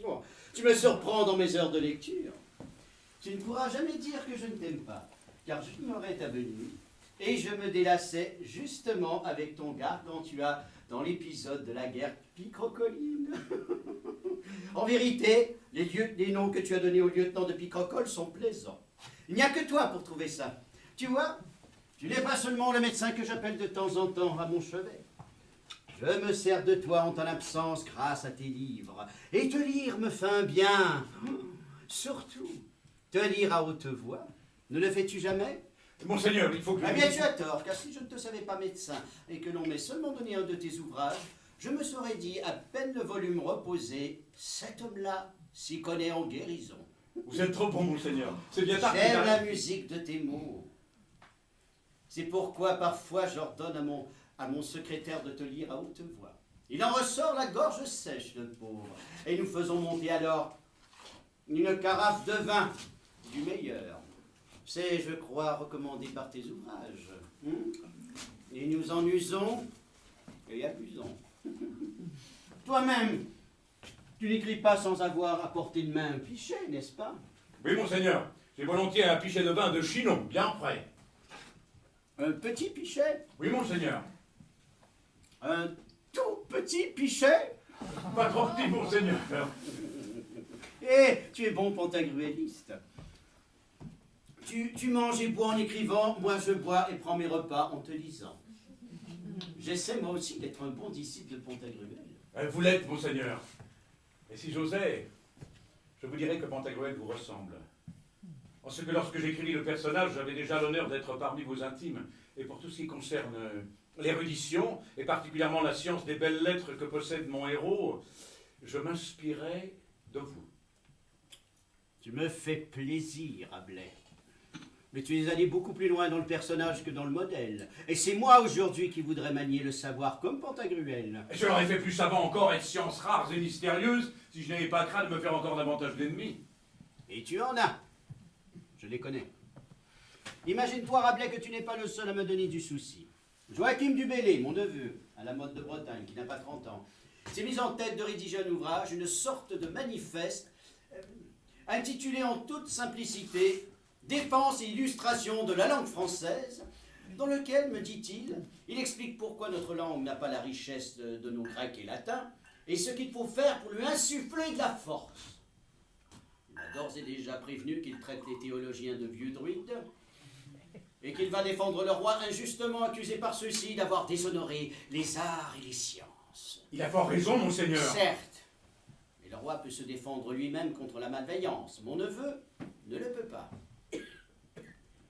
Bon, tu me surprends dans mes heures de lecture. Tu ne pourras jamais dire que je ne t'aime pas, car j'ignorais ta venue, et je me délassais justement avec ton gargantua dans l'épisode de la guerre Picrocoline. En vérité, les noms que tu as donnés au lieutenant de Picrocole sont plaisants. Il n'y a que toi pour trouver ça. Tu vois, tu n'es pas seulement le médecin que j'appelle de temps en temps à mon chevet. Je me sers de toi en ton absence grâce à tes livres, et te lire me fait un bien. Surtout, te lire à haute voix. Ne le fais-tu jamais? Monseigneur, il faut que... Eh bien, tu as tort, car si je ne te savais pas médecin et que l'on m'ait seulement donné un de tes ouvrages, je me serais dit, à peine le volume reposé, cet homme-là s'y connaît en guérison. Vous êtes trop bon, Monseigneur. C'est bien tard. J'aime la musique de tes mots. C'est pourquoi parfois j'ordonne à mon secrétaire de te lire à haute voix. Il en ressort la gorge sèche, le pauvre. Et nous faisons monter alors une carafe de vin, du meilleur. C'est, je crois, recommandé par tes ouvrages. Et nous en usons et abusons. Toi-même, tu n'écris pas sans avoir à portée de main un pichet, n'est-ce pas? Oui, Monseigneur. J'ai volontiers un pichet de vin de Chinon, bien prêt. Un petit pichet? Oui, Monseigneur. Un tout petit pichet? Pas trop petit, Monseigneur. Eh, tu es bon pantagruéliste. Tu manges et bois en écrivant, moi je bois et prends mes repas en te lisant. J'essaie moi aussi d'être un bon disciple de Pantagruel. Vous l'êtes, Monseigneur. Et si j'osais, je vous dirais que Pantagruel vous ressemble. En ce que lorsque j'écrivis le personnage, j'avais déjà l'honneur d'être parmi vos intimes. Et pour tout ce qui concerne l'érudition, et particulièrement la science des belles lettres que possède mon héros, je m'inspirais de vous. Tu me fais plaisir, Rabelais. Mais tu es allé beaucoup plus loin dans le personnage que dans le modèle. Et c'est moi aujourd'hui qui voudrais manier le savoir comme Pantagruel. Et je l'aurais fait plus savant encore avec sciences rares et mystérieuses si je n'avais pas craint de me faire encore davantage d'ennemis. Et tu en as. Je les connais. Imagine-toi, Rabelais, que tu n'es pas le seul à me donner du souci. Joachim du Bellay, mon neveu, à la mode de Bretagne, qui n'a pas 30 ans, s'est mis en tête de rédiger un ouvrage, une sorte de manifeste, intitulé en toute simplicité « Défense et illustration de la langue française », dans lequel, me dit-il, il explique pourquoi notre langue n'a pas la richesse de nos grecs et latins, et ce qu'il faut faire pour lui insuffler de la force. Il m'a d'ores et déjà prévenu qu'il traite les théologiens de vieux druides, et qu'il va défendre le roi injustement accusé par ceux-ci d'avoir déshonoré les arts et les sciences. Il a fort raison, monseigneur. Certes, mais le roi peut se défendre lui-même contre la malveillance. Mon neveu ne le peut pas.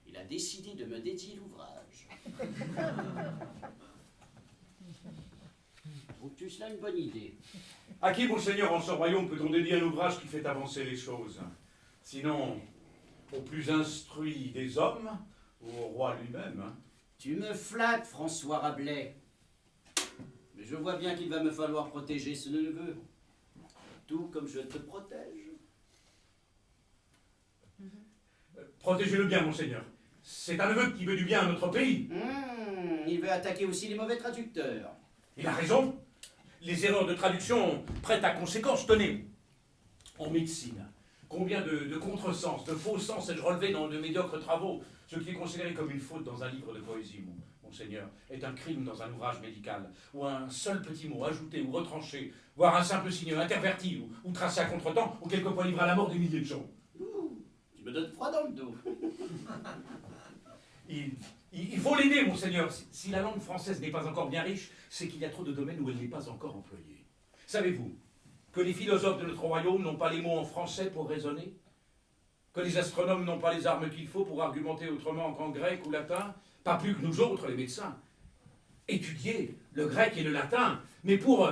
Il a décidé de me dédier l'ouvrage. Trouves-tu cela une bonne idée? À qui, monseigneur, en ce royaume, peut-on dédier un ouvrage qui fait avancer les choses? Sinon, au plus instruit des hommes, ou au roi lui-même. Tu me flattes, François Rabelais. Mais je vois bien qu'il va me falloir protéger ce neveu. Tout comme je te protège. Protégez-le bien, monseigneur. C'est un neveu qui veut du bien à notre pays. Il veut attaquer aussi les mauvais traducteurs. Il a raison. Les erreurs de traduction prêtent à conséquence. Tenez, en médecine, combien de contresens, de faux sens ai-je relevé dans de médiocres travaux? Ce qui est considéré comme une faute dans un livre de poésie, monseigneur, est un crime dans un ouvrage médical, où un seul petit mot ajouté ou retranché, voire un simple signe interverti ou tracé à contretemps, ou quelquefois livre à la mort des milliers de gens. Tu me donnes froid dans le dos. Il faut l'aider, monseigneur. Si la langue française n'est pas encore bien riche, c'est qu'il y a trop de domaines où elle n'est pas encore employée. Savez-vous que les philosophes de notre royaume n'ont pas les mots en français pour raisonner? Que les astronomes n'ont pas les armes qu'il faut pour argumenter autrement qu'en grec ou latin? Pas plus que nous autres, les médecins. Étudier le grec et le latin, mais pour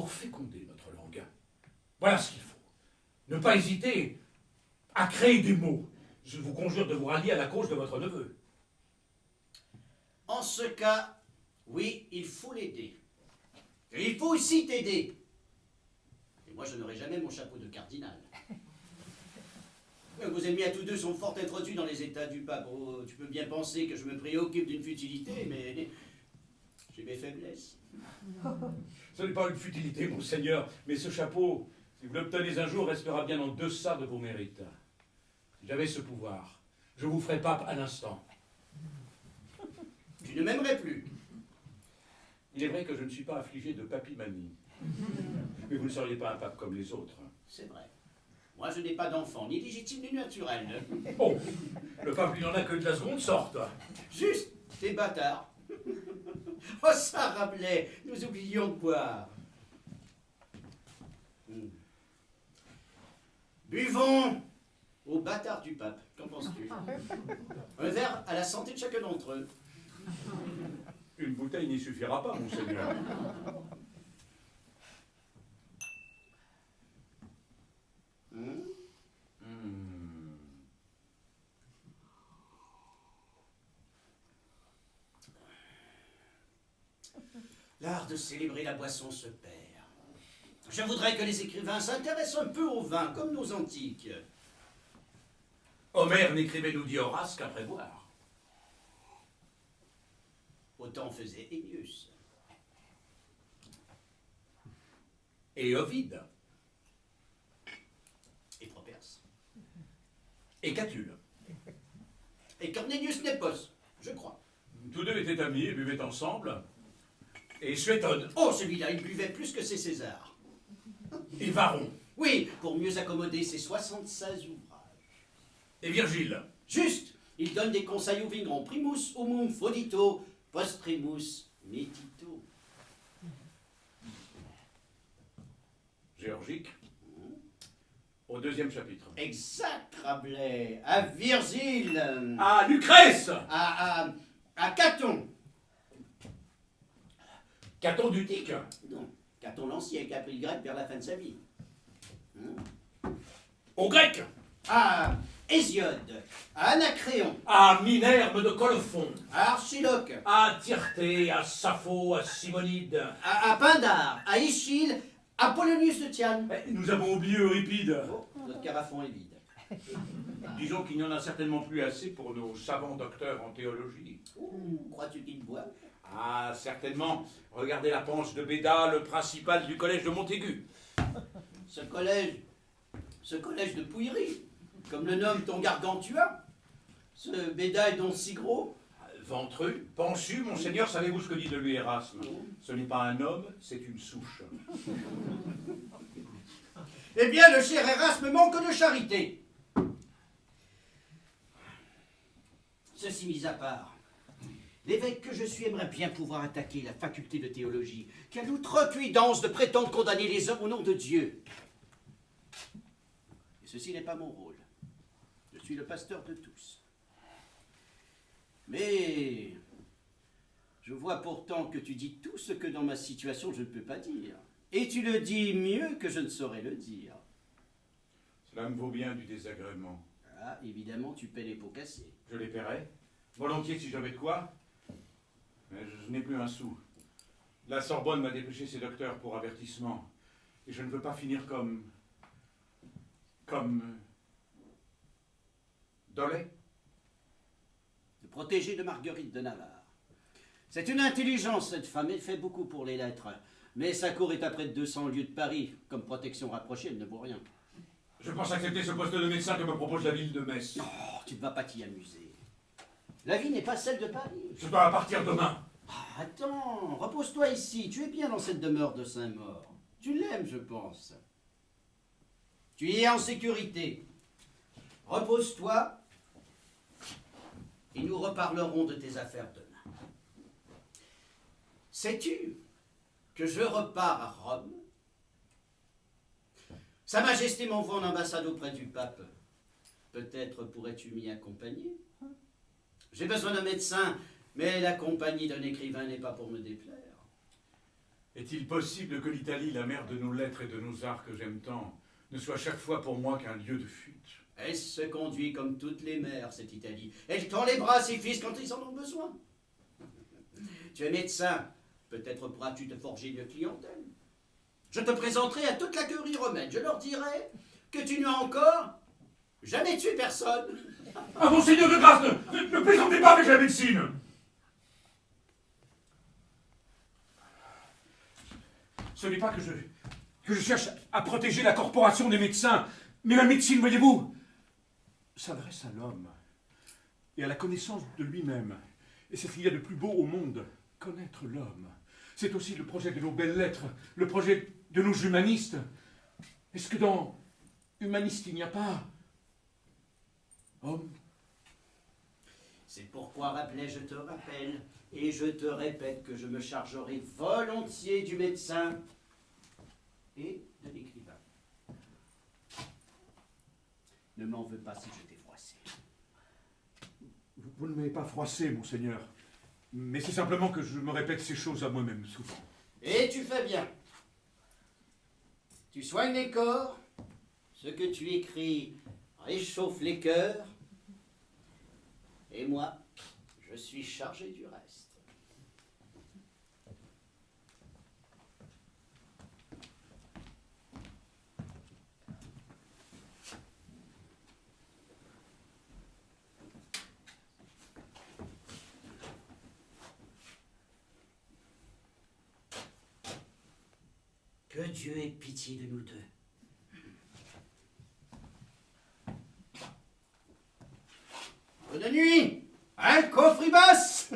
féconder notre langue. Voilà ce qu'il faut. Ne pas hésiter à créer des mots. Je vous conjure de vous rallier à la cause de votre neveu. En ce cas, oui, il faut l'aider. Et il faut aussi t'aider. Et moi, je n'aurai jamais mon chapeau de cardinal. Vos ennemis à tous deux sont fort introduits dans les états du pape. Oh, tu peux bien penser que je me préoccupe d'une futilité, mais j'ai mes faiblesses. Ce n'est pas une futilité, monseigneur, mais ce chapeau, si vous l'obtenez un jour, restera bien en deçà de vos mérites. Si j'avais ce pouvoir, je vous ferais pape à l'instant. Tu ne m'aimerais plus. Il est vrai que je ne suis pas affligé de papimanie. Mais vous ne seriez pas un pape comme les autres. C'est vrai. Moi, je n'ai pas d'enfant, ni légitime ni naturel. Oh, le pape, il n'en a que de la seconde sorte. Juste, t'es bâtard. Oh, ça, Rabelais, nous oublions de boire. Buvons au bâtard du pape. Qu'en penses-tu? Un verre à la santé de chacun d'entre eux. Une bouteille n'y suffira pas, monseigneur. L'art de célébrer la boisson se perd. Je voudrais que les écrivains s'intéressent un peu au vin, comme nos antiques. Homère n'écrivait, nous dit Horace, qu'après boire. Autant faisait Ennius. Et Ovide. Et Properce. Et Catulle. Et Cornelius Nepos, je crois. Tous deux étaient amis et buvaient ensemble. Et Suétone. Oh, celui-là, il buvait plus que ses Césars. Et Varron. Oui, pour mieux accommoder ses 76 ouvrages. Et Virgile. Juste, il donne des conseils aux vignerons. Primus humum fodito, postrimus medito. Géorgique. Au 2e chapitre. Exact, Rabelais. À Virgile. À Lucrèce. À Caton. Caton d'Utique. Non, Caton l'Ancien qui a appris le grec vers la fin de sa vie. Au grec. À Hésiode, à Anacréon, À Minerve de Colophon, à Archiloque, à Tyrté, à Sappho, à Simonide. à Pindare, à Échille, à Polonius de Tyane. Nous avons oublié Euripide. Oh, notre carafon est vide. Disons qu'il n'y en a certainement plus assez pour nos savants docteurs en théologie. Crois-tu qu'il boit? Ah, certainement. Regardez la panse de Béda, le principal du collège de Montaigu. Ce collège de Pouillerie, comme le nomme ton Gargantua, ce Béda est donc si gros. Ventru, pensu, monseigneur, savez-vous ce que dit de lui Erasme? Ce n'est pas un homme, c'est une souche. Eh bien, le cher Erasme manque de charité. Ceci mis à part, l'évêque que je suis aimerait bien pouvoir attaquer la faculté de théologie, qui a l'outrecuidance de prétendre condamner les hommes au nom de Dieu. Et ceci n'est pas mon rôle. Je suis le pasteur de tous. Mais je vois pourtant que tu dis tout ce que dans ma situation je ne peux pas dire. Et tu le dis mieux que je ne saurais le dire. Cela me vaut bien du désagrément. Ah, évidemment, tu paies les pots cassés. Je les paierai, volontiers si j'avais de quoi, mais je n'ai plus un sou. La Sorbonne m'a dépêché ses docteurs pour avertissement, et je ne veux pas finir comme Dolé. Le protégé de Marguerite de Navarre. C'est une intelligence, cette femme, elle fait beaucoup pour les lettres. Mais sa cour est à près de 200 lieues de Paris. Comme protection rapprochée, elle ne vaut rien. Je pense accepter ce poste de médecin que me propose la ville de Metz. Oh, tu ne vas pas t'y amuser. La vie n'est pas celle de Paris. Je dois partir demain. Ah, attends, repose-toi ici. Tu es bien dans cette demeure de Saint-Maur. Tu l'aimes, je pense. Tu y es en sécurité. Repose-toi et nous reparlerons de tes affaires demain. Sais-tu que je repars à Rome? Sa Majesté m'envoie en ambassade auprès du pape. Peut-être pourrais-tu m'y accompagner? J'ai besoin d'un médecin, mais la compagnie d'un écrivain n'est pas pour me déplaire. Est-il possible que l'Italie, la mère de nos lettres et de nos arts que j'aime tant, ne soit chaque fois pour moi qu'un lieu de fuite? Elle se conduit comme toutes les mères, cette Italie. Elle tend les bras à ses fils quand ils en ont besoin. Tu es médecin, peut-être pourras-tu te forger une clientèle. Je te présenterai à toute la curie romaine. Je leur dirai que tu n'as encore jamais tué personne. Ah, monseigneur de grâce, ne plaisantez pas avec la médecine. Ce n'est pas que je cherche à protéger la corporation des médecins, mais la médecine, voyez-vous, s'adresse à l'homme et à la connaissance de lui-même. Et c'est ce qu'il y a de plus beau au monde, connaître l'homme. C'est aussi le projet de nos belles lettres, le projet de nos humanistes. Est-ce que dans humaniste il n'y a pas homme? C'est pourquoi, je te rappelle, et je te répète que je me chargerai volontiers du médecin et de l'écrivain. Ne m'en veux pas si je t'ai froissé. Vous ne m'avez pas froissé, monseigneur. Mais c'est simplement que je me répète ces choses à moi-même souvent. Et tu fais bien. Tu soignes les corps, ce que tu écris réchauffe les cœurs, et moi, je suis chargé du reste. Que Dieu ait pitié de nous deux. Bonne nuit, hein, coffribas.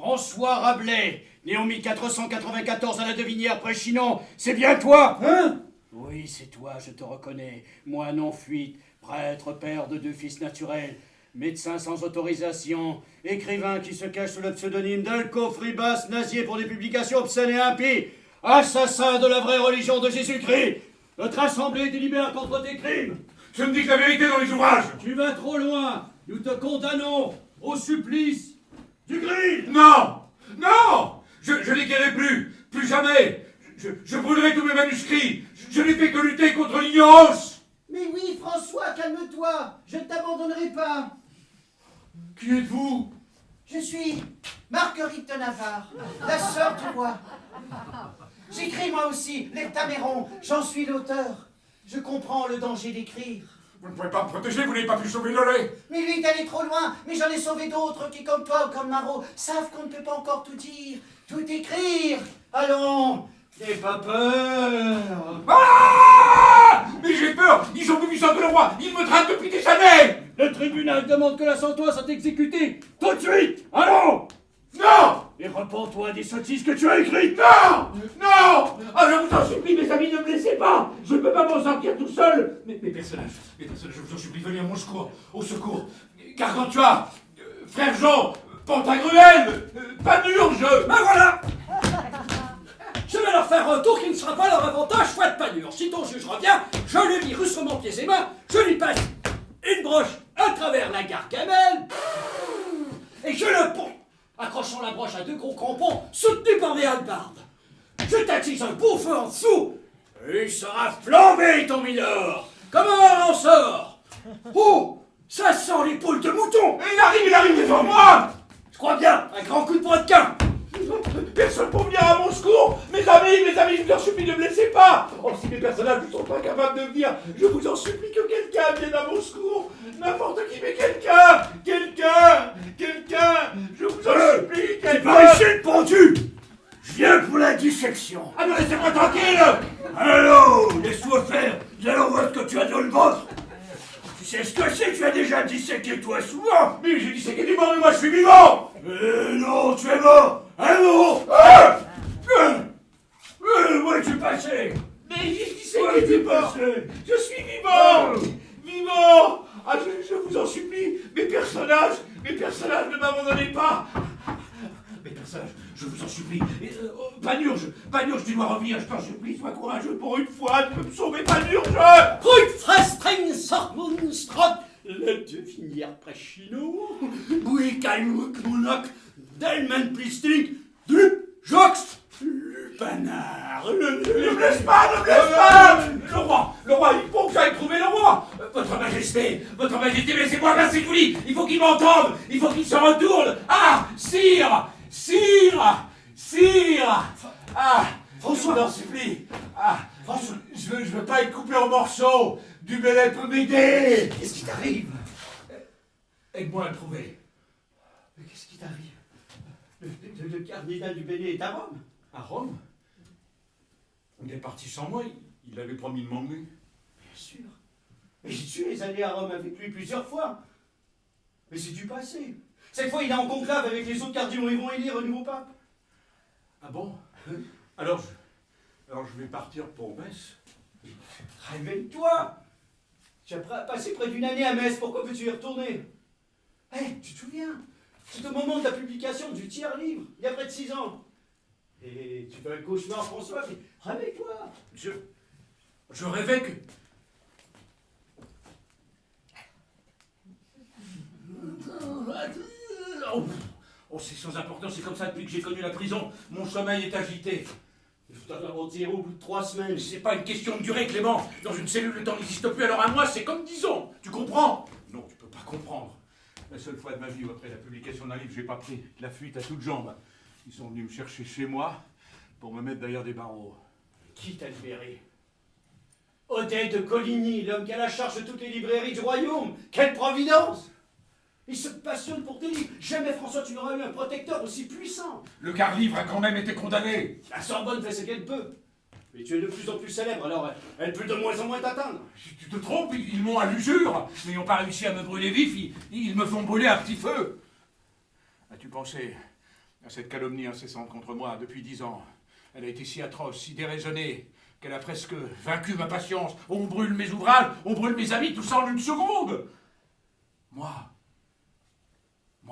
François Rabelais, né en 1494 à la Devinière près Chinon, c'est bien toi, hein? Oui, c'est toi, je te reconnais. Moine en fuite, prêtre, père de 2 fils naturels, médecin sans autorisation, écrivain qui se cache sous le pseudonyme d'Alco Fribas, nazier pour des publications obscènes et impies, assassin de la vraie religion de Jésus-Christ. Notre assemblée délibère contre tes crimes. Je ne dis que la vérité dans les ouvrages. Tu vas trop loin. Nous te condamnons au supplice du gris. Non! Non! Je n'écrirai plus jamais. Je brûlerai tous mes manuscrits. Je n'ai fait que lutter contre l'ignorance. Mais oui, François, calme-toi. Je ne t'abandonnerai pas. Qui êtes-vous? Je suis Marguerite de Navarre, la sœur du roi. J'écris moi aussi, l'Heptaméron, j'en suis l'auteur. Je comprends le danger d'écrire. Vous ne pouvez pas me protéger, vous n'avez pas pu sauver le lait. Mais lui est allé trop loin, mais j'en ai sauvé d'autres qui, comme toi ou comme Marot, savent qu'on ne peut pas encore tout dire, tout écrire. Allons, n'aie pas peur. Ah! Mais j'ai peur. Ils ont voulu sortir le roi. Ils me traitent depuis des années. Le tribunal demande que la sentence soit exécutée tout de suite. Allons! Non! Et repens-toi des sottises que tu as écrites. Non! Non! Ah, je vous en supplie, mes amis, ne me laissez pas! Je ne peux pas m'en sortir tout seul! Mes personnages, je vous en supplie, venez à mon secours, au secours. Gargantua, frère Jean, Pantagruel, Panurge! Ben voilà! Je vais leur faire un tour qui ne sera pas leur avantage, foi de panure. Si ton juge revient, je lui lis rusement pieds et mains, je lui passe une broche à travers la gargamelle, et je le ponds, accrochant la broche à 2 gros crampons soutenus par des hallebardes. Je t'attise un beau feu en dessous, et il sera flambé ton mineur, comme un sort. Oh, ça sent les poules de mouton. Il arrive devant moi! Je crois bien, un grand coup de brodequin. Personne pour venir à mon secours! Mes amis, je vous en supplie, ne me laissez pas! Oh, si mes personnages ne sont pas capables de venir, je vous en supplie que quelqu'un vienne à mon secours! N'importe qui, mais quelqu'un! Je vous en supplie, T'es quelqu'un! pas ici, pendu. Je viens pour la dissection. Ah, mais laissez-moi tranquille! Allô, laisse-moi faire. Nous allons voir ce que tu as dans le ventre. Tu sais ce que c'est, tu as déjà disséqué toi souvent. Mais j'ai dit c'est qu'il est mort, mais moi je suis vivant! Non, tu es mort. Un mot. Où es-tu passé? Mais j'ai dit c'est Où qu'il est es-tu mort! passé? Je suis vivant! Vivant! Ah, je vous en supplie, mes personnages, ne m'abandonnez pas! Mes personnages, je vous en supplie. Panurge, tu dois revenir, je t'en supplie, sois courageux pour une fois, tu peux me sauver, Panurge! Ruth Frastring Sormunstrot, le devinière Prechino, Bouikalmukmunok, Delman Plistik, du Joxt, Lupanard, Ne me laisse pas! Le roi, il faut que j'aille trouver le roi! Votre Majesté, laissez-moi passer, je vous dis! Il faut qu'il m'entende! Il faut qu'il se retourne! Ah! Sire! Ah! François, je vous en supplie! Ah! François, je veux pas être coupé en morceaux! Du Bellay peut m'aider! Qu'est-ce qui t'arrive? Aide-moi à le trouver. Mais qu'est-ce qui t'arrive? Le cardinal du Béné est à Rome. À Rome? Il est parti sans moi, il avait promis de m'emmener. Bien sûr. Mais j'y suis allé à Rome avec lui plusieurs fois. Mais c'est du passé. Cette fois, il est en conclave avec les autres cardinaux. Ils vont élire un nouveau pape. Ah bon? Alors je vais partir pour Metz. Réveille-toi. Tu as passé près d'une année à Metz. Pourquoi veux-tu y retourner? Hé, tu te souviens? C'est au moment de la publication du tiers livre, il y a près de 6 ans. Et tu fais un cauchemar, François, mais réveille-toi. Je rêvais que... Oh, c'est sans importance, c'est comme ça depuis que j'ai connu la prison. Mon sommeil est agité. Je dois te mentir au bout de 3 semaines. C'est pas une question de durée, Clément. Dans une cellule, le temps n'existe plus, alors à moi, c'est comme 10 ans. Tu comprends? Non, tu peux pas comprendre. La seule fois de ma vie où après la publication d'un livre, j'ai pas pris la fuite à toutes jambes. Ils sont venus me chercher chez moi pour me mettre derrière des barreaux. Qui t'a libéré? Odette de Coligny, l'homme qui a la charge de toutes les librairies du royaume. Quelle providence! Il se passionne pour tes livres. Jamais, François, tu n'auras eu un protecteur aussi puissant. Le quart-livre a quand même été condamné. La Sorbonne fait ce qu'elle peut. Mais tu es de plus en plus célèbre, alors elle peut de moins en moins t'atteindre. Tu te trompes, ils m'ont à l'usure. Mais ils n'ont pas réussi à me brûler vif, ils me font brûler à petit feu. As-tu pensé Cette calomnie incessante contre moi depuis 10 ans, elle a été si atroce, si déraisonnée, qu'elle a presque vaincu ma patience. On brûle mes ouvrages, on brûle mes amis, tout ça en une seconde. Moi,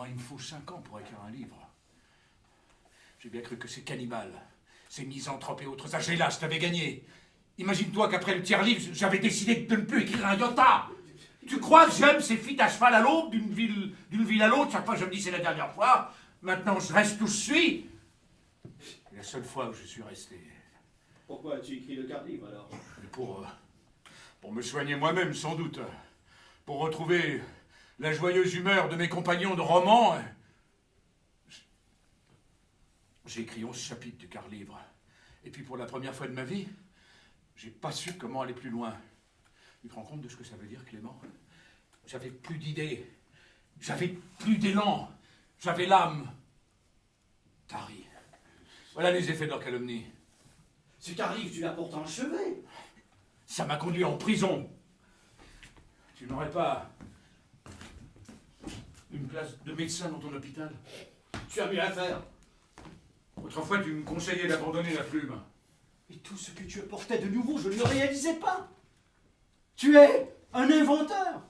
il me faut 5 ans pour écrire un livre. J'ai bien cru que ces cannibales, ces misanthropes et autres agélas t'avaient gagné. Imagine-toi qu'après le tiers-livre, j'avais décidé de ne plus écrire un iota. Tu crois que j'aime ces feats à cheval à l'aube d'une ville à l'autre? Chaque fois je me dis c'est la dernière fois. Maintenant je reste où je suis. C'est la seule fois où je suis resté. Pourquoi as-tu écrit le quart-livre alors? Pour me soigner moi-même sans doute. Pour retrouver la joyeuse humeur de mes compagnons de roman. J'ai écrit 11 chapitres du quart-livre. Et puis pour la première fois de ma vie, j'ai pas su comment aller plus loin. Tu te rends compte de ce que ça veut dire, Clément? J'avais plus d'idées. J'avais plus d'élan. J'avais l'âme tarie. Voilà les effets de leur calomnie. Ce quart-livre, tu l'as pourtant achevé. Ça m'a conduit en prison. Tu n'aurais pas une place de médecin dans ton hôpital? Tu as mieux à faire. Autrefois, tu me conseillais d'abandonner la plume. Et tout ce que tu apportais de nouveau, je ne le réalisais pas. Tu es un inventeur.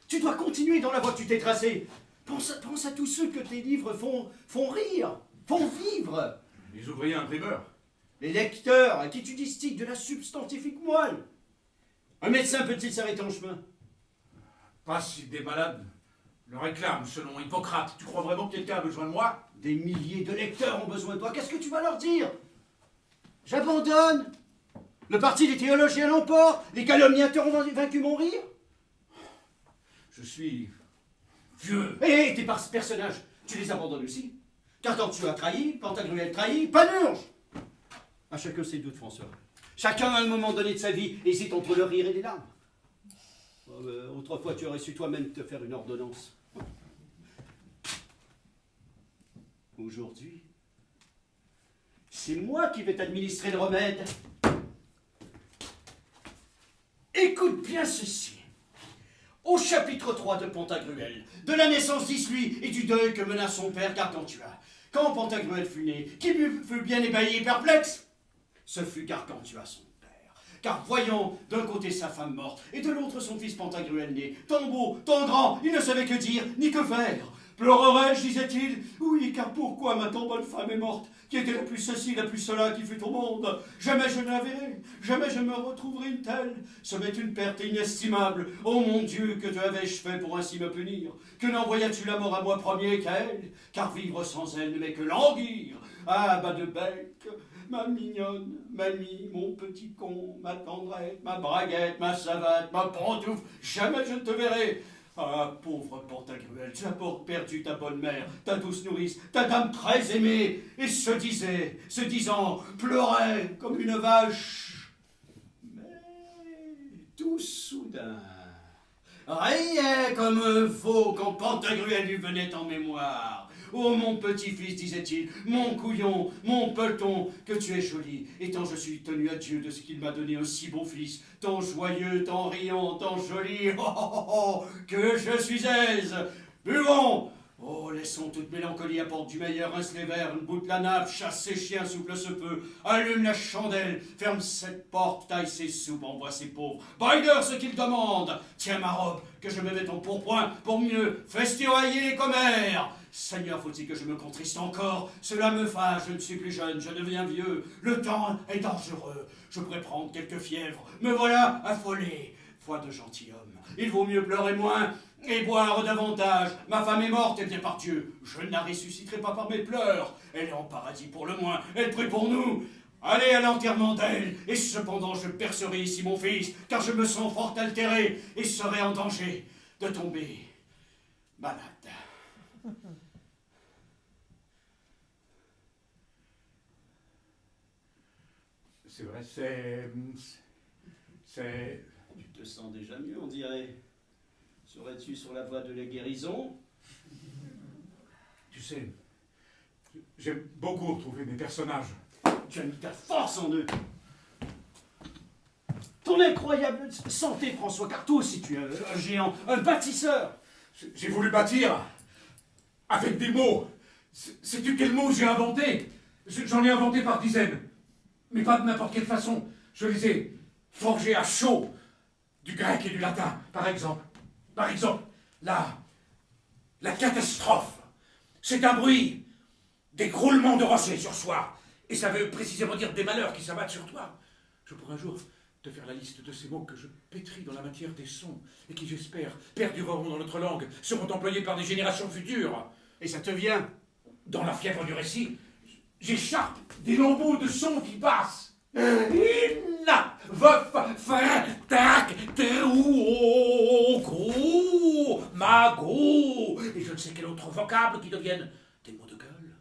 Tu dois continuer dans la voie que tu t'es tracée. Pense à tous ceux que tes livres font rire, font vivre. Les ouvriers imprimeurs. Les lecteurs à qui tu distiques de la substantifique moelle. Un médecin peut-il s'arrêter en chemin? Pas si des malades le réclament, selon Hippocrate. Tu crois vraiment que quelqu'un a besoin de moi? Des milliers de lecteurs ont besoin de toi. Qu'est-ce que tu vas leur dire? J'abandonne. Le parti des théologiens l'emporte. Les calomniateurs ont vaincu mon rire. Je suis vieux. Et tes personnages, tu les abandonnes aussi. Car quand tu as trahi, Pantagruel trahi, Panurge. À chacun ses doutes, François. Chacun, à un moment donné de sa vie, hésite entre le rire et les larmes. Autrefois, tu aurais su toi-même te faire une ordonnance. Aujourd'hui, c'est moi qui vais t'administrer le remède. Écoute bien ceci. Au chapitre 3 de Pantagruel, de la naissance d'Islui et du deuil que mena son père Gargantua. Quand Pantagruel fut né, qui fut bien ébahi et perplexe? Ce fut Gargantua son père. Car voyant d'un côté sa femme morte et de l'autre son fils Pantagruel né, tant beau, tant grand, il ne savait que dire ni que faire. Pleurerai-je, disait-il? Oui, car pourquoi ma tant bonne femme est morte, qui était la plus ceci, la plus cela qui fut au monde? Jamais je ne la verrai, jamais je me retrouverai une telle. Ce m'est une perte inestimable. Oh mon Dieu, que te avais-je fait pour ainsi me punir? Que n'envoyas-tu la mort à moi premier qu'à elle? Car vivre sans elle ne m'est que languir. Ah, bas de bec, ma mignonne, mamie, mon petit con, ma tendrette, ma braguette, ma savate, ma pantoufle, jamais je ne te verrai. Ah, pauvre Pantagruel, tu as perdu ta bonne mère, ta douce nourrice, ta dame très aimée, et se disant, pleurait comme une vache. Mais tout soudain, riait comme un veau quand Pantagruel lui venait en mémoire. Oh mon petit-fils, disait-il, mon couillon, mon peloton, que tu es joli, et tant je suis tenu à Dieu de ce qu'il m'a donné un si beau fils, tant joyeux, tant riant, tant joli, oh, oh, oh, oh, que je suis aise. Buvons. Oh, laissons toute mélancolie, apporte du meilleur, rince les verres, boute la nappe, chasse ses chiens, souffle ce peu, allume la chandelle, ferme cette porte, taille ses soupes, envoie ses pauvres. Binder ce qu'il demande. Tiens ma robe, que je me mette en pourpoint, pour mieux festoyer les commères. Seigneur, faut-il que je me contriste encore? Cela me fâche, je ne suis plus jeune, je deviens vieux. Le temps est dangereux. Je pourrais prendre quelques fièvres. Me voilà affolé. Foi de gentilhomme, il vaut mieux pleurer moins et boire davantage. Ma femme est morte, et bien par Dieu, je ne la ressusciterai pas par mes pleurs. Elle est en paradis pour le moins, elle prie pour nous. Allez à l'enterrement d'elle, et cependant je percerai ici mon fils, car je me sens fort altéré et serai en danger de tomber malade. C'est vrai, c'est... Tu te sens déjà mieux, on dirait. Serais-tu sur la voie de la guérison? Tu sais, j'aime beaucoup retrouver mes personnages. Tu as mis ta force en eux. Ton incroyable santé, François, car toi aussi tu es un géant, un bâtisseur. J'ai voulu bâtir avec des mots, Sais-tu quel mot j'ai inventé? J'en ai inventé par dizaines. Mais pas de n'importe quelle façon. Je les ai forgés à chaud. Du grec et du latin, par exemple. Par exemple, la catastrophe. C'est un bruit d'écroulement de rochers sur soi. Et ça veut précisément dire des malheurs qui s'abattent sur toi. Je pourrais un jour te faire la liste de ces mots que je pétris dans la matière des sons et qui, j'espère, perdureront dans notre langue, seront employés par des générations futures. Et ça te vient? Dans la fièvre du récit, j'échappe des lambeaux de sons qui passent. Inna, veuf, fin, tac, trou, gros, mago, et je ne sais quel autre vocable qui deviennent des mots de gueule,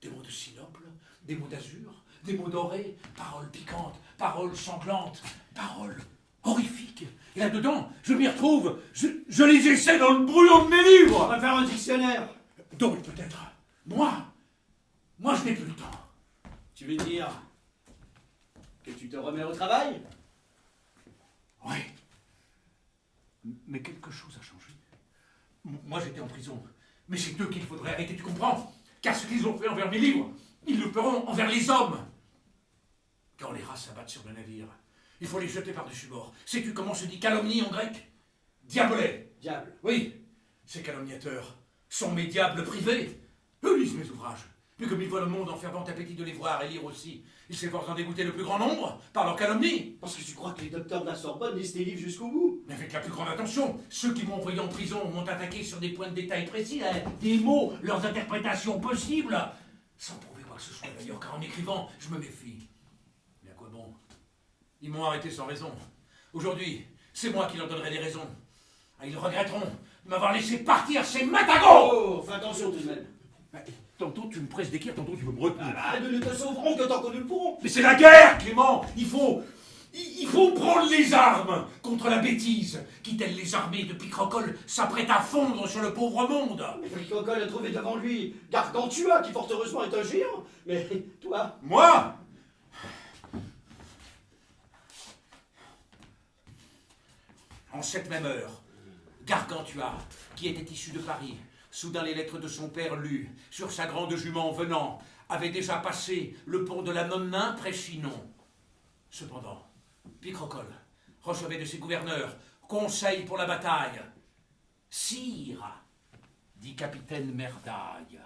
des mots de sinople, des mots d'azur, des mots dorés, paroles piquantes, paroles sanglantes, paroles horrifiques. Et là-dedans, je m'y retrouve, je les essaie dans le brouillon de mes livres. On va faire un dictionnaire. Donc peut-être, moi je n'ai plus le temps. Tu veux dire que tu te remets au travail? Oui. Mais quelque chose a changé. Moi j'étais en prison, mais c'est eux qu'il faudrait arrêter, tu comprends? Car ce qu'ils ont fait envers mes livres, ils le feront envers les hommes. Quand les rats s'abattent sur le navire, il faut les jeter par-dessus bord. Sais-tu comment se dit calomnie en grec? Diabolé. Diable. Oui, ces calomniateurs sont mes diables privés. Eux lisent mes ouvrages. Mais comme ils voient le monde en fervent appétit de les voir et lire aussi, ils s'efforcent d'en dégoûter le plus grand nombre par leur calomnie. Parce que tu crois que les docteurs de la Sorbonne lisent tes livres jusqu'au bout? Mais avec la plus grande attention, ceux qui m'ont envoyé en prison m'ont attaqué sur des points de détail précis, des mots, leurs interprétations possibles, sans prouver quoi que ce soit d'ailleurs, car en écrivant, je me méfie. Mais à quoi bon? Ils m'ont arrêté sans raison. Aujourd'hui, c'est moi qui leur donnerai des raisons. Ah, ils regretteront de m'avoir laissé partir ces matagos. Oh, fais attention tout de même. Tantôt tu me presses d'écrire, tantôt tu veux me retenir. Ah, nous ne te sauverons que tant que nous le pourrons. Mais c'est la guerre, Clément. Il faut prendre les armes contre la bêtise qui, telles les armées de Picrocole, s'apprêtent à fondre sur le pauvre monde. Mais Picrocole a trouvé devant lui Gargantua, qui fort heureusement est un géant. Mais toi, Moi? En cette même heure, Gargantua, qui était issu de Paris, soudain les lettres de son père lues, sur sa grande jument venant, avait déjà passé le pont de la Nonnin près Chinon. Cependant, Picrocole recevait de ses gouverneurs conseil pour la bataille. Sire, dit capitaine Merdaille,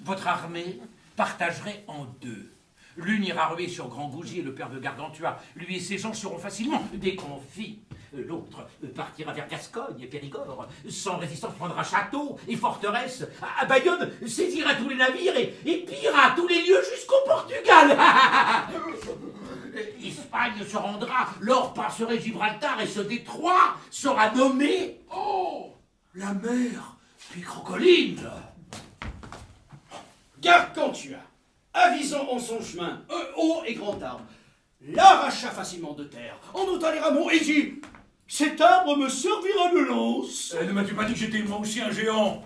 votre armée partagerait en deux. L'une ira ruer sur Grand Gousier, le père de Gargantua. Lui et ses gens seront facilement déconfits. L'autre partira vers Gascogne et Périgord. Sans résistance, prendra château et forteresse. À Bayonne, saisira tous les navires et pillera tous les lieux jusqu'au Portugal. Espagne se rendra, l'or passerait Gibraltar et ce détroit sera nommé la mer Picrocoline. Gargantua, avisant en son chemin un haut et grand arbre, l'arracha facilement de terre, en ôta les rameaux et dit: cet arbre me servira de lance. Ne m'as-tu pas dit que j'étais moi aussi un géant?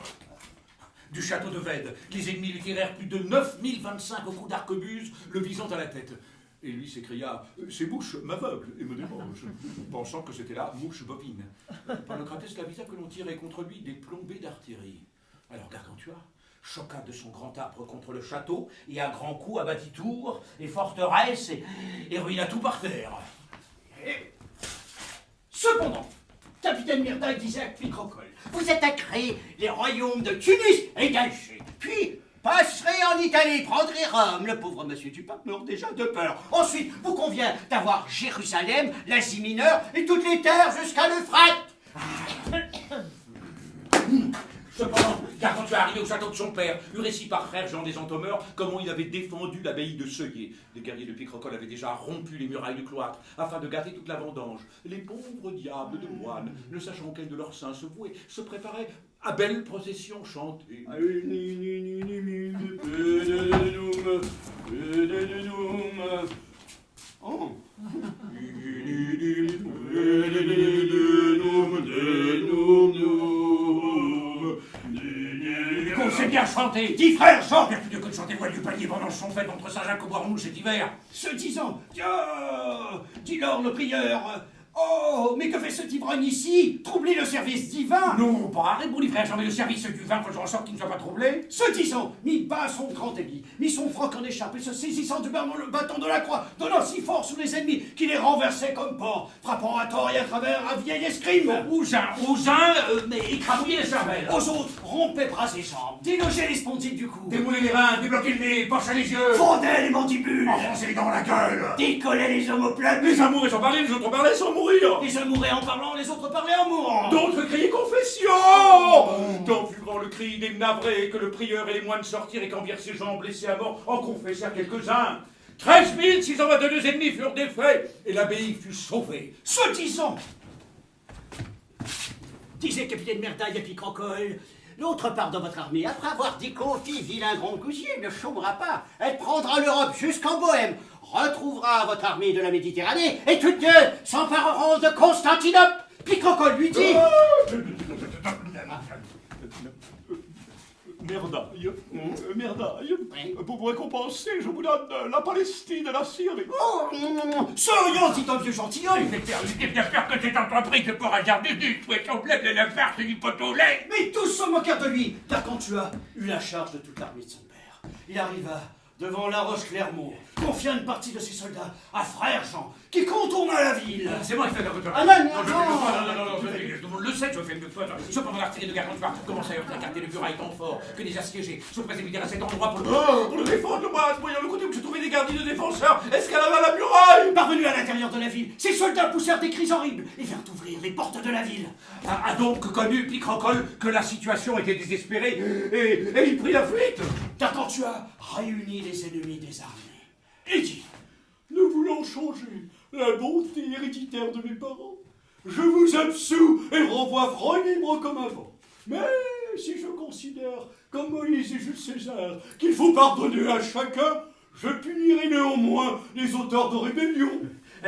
Du château de Vède, les ennemis lui tirèrent plus de 9025 au coup d'arquebuse, le visant à la tête. Et lui s'écria: ces mouches m'aveuglent et me dérangent, pensant que c'était la mouche bovine. Panocrates l'avisa que l'on tirait contre lui des plombées d'artillerie. Alors Gargantua choqua de son grand arbre contre le château, et à grands coups abattit tours et forteresses et ruina tout par terre. Cependant, capitaine Merdaille disait à Picrocole: Vous attaquerez les royaumes de Tunis et d'Alger, puis passerez en Italie, prendrez Rome. Le pauvre monsieur du pape meurt déjà de peur. Ensuite, vous convient d'avoir Jérusalem, l'Asie mineure et toutes les terres jusqu'à l'Euphrate. Cependant, Gargantua arrivé au château de son père, eut récit par frère Jean des Entomeurs comment il avait défendu l'abbaye de Seuillé. Les guerriers de Picrocole avaient déjà rompu les murailles du cloître afin de gâter toute la vendange. Les pauvres diables de moines, ne sachant auquel de leurs saints se vouer, se préparaient à belle procession chantée. Oh. Qu'on sait bien chanter! Dis frère Jean! Bien plus de que de chanter voile du panier pendant son fête entre Saint-Jacques au Bois-Rouge cet hiver! Ce disant, dit lors le prieur, Oh, mais que fait cet ivrogne ici? Troubler le service divin? Non, pas arrête, mon frère, j'en mets le service du vin, faut que je ressorte qu'il ne soit pas troublé. Ce disant, mit bas son grand habit, mit son froc en écharpe et se saisissant du bâton de la croix, donnant si fort sur les ennemis qu'il les renversait comme porcs, frappant à tort et à travers un vieil escrime. Aux uns, mais écrabouiller les cervelles. Aux autres, rompait bras et jambes, délogeait les spondyles du cou, Démouler les reins, débloquer le nez, pencher les yeux. fondait les mandibules, Enfoncer les dents dans la gueule. décollait les omoplates. Les uns mouraient sans parler, les autres parlaient sans mourir. Les uns mouraient en parlant, les autres parlaient en mourant. D'autres criaient confession. Tant fut grand le cri des navrés que le prieur et les moines sortirent et qu'envers ces gens blessés à mort en confessèrent quelques-uns. 13 622 ennemis furent défaits et l'abbaye fut sauvée. Ce disant, disait capitaine Merdaille à Picrocole, l'autre part de votre armée, après avoir déconfit vilain grand cousier, ne chômera pas. Elle prendra l'Europe jusqu'en Bohême, retrouvera votre armée de la Méditerranée, et toutes deux s'empareront de Constantinople. Picrocole lui dit... Merdaille, Oui. pour vous récompenser, je vous donne la Palestine et la Syrie. Oh, sourions, dit un vieux gentilhomme. J'ai bien peur que cette entreprise pour hasardeuse soit semblable à la farce du pot au lait. Mais tous se moquèrent de lui, car quand tu as eu la charge de toute l'armée de son père, il arriva devant La Roche-Clermont, confia une partie de ses soldats à Frère Jean, qui contourna la ville. C'est moi qui fais la retour. Ah non, Tout le monde le sait, je fais une fois. Cependant, l'artillerie de Gargantua commence à heurter un quartier de muraille tant fort que les assiégés se précipitèrent à cet endroit pour Pour le défendre, le bras, voyant le côté où se trouvaient des gardiens de défenseurs, escalada la muraille. Parvenus à l'intérieur de la ville, ces soldats poussèrent des cris horribles et vinrent ouvrir les portes de la ville. a donc connu Picrocole que la situation était désespérée et il prit la fuite. Car quand tu as réuni les ennemis des armées, et dit, Ne voulant changer la bonté héréditaire de mes parents, je vous absous et renvoie franc et libre comme avant. Mais si je considère, comme Moïse et Jules César, qu'il faut pardonner à chacun, je punirai néanmoins les auteurs de rébellion.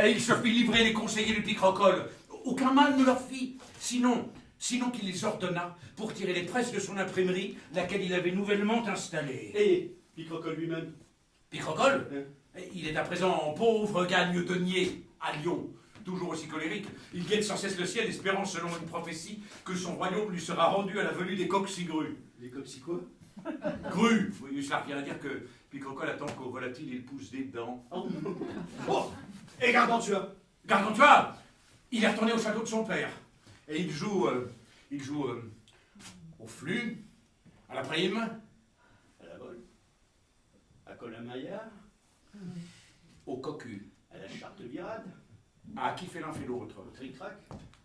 Et il se fit livrer les conseillers de Picrocole. Aucun mal ne leur fit, sinon qu'il les ordonna pour tirer les presses de son imprimerie, laquelle il avait nouvellement installée. Et Picrocole lui-même. Picrocole, il est à présent pauvre gagne-denier à Lyon. Toujours aussi colérique, il guette sans cesse le ciel, espérant, selon une prophétie, que son royaume lui sera rendu à la venue des coccygrus. Les coccyx quoi? Grue. Oui, cela revient à dire que Picrocole attend qu'au volatile il pousse des dents. Oh, et Gargantua. Gargantua, il est retourné au château de son père. Et il joue au flûte, à la prime. À la Bolle. À Colin-Maillard. Au cocu, À la Charte-Virade. à qui fait l'un fait l'autre. Au Tric-Trac.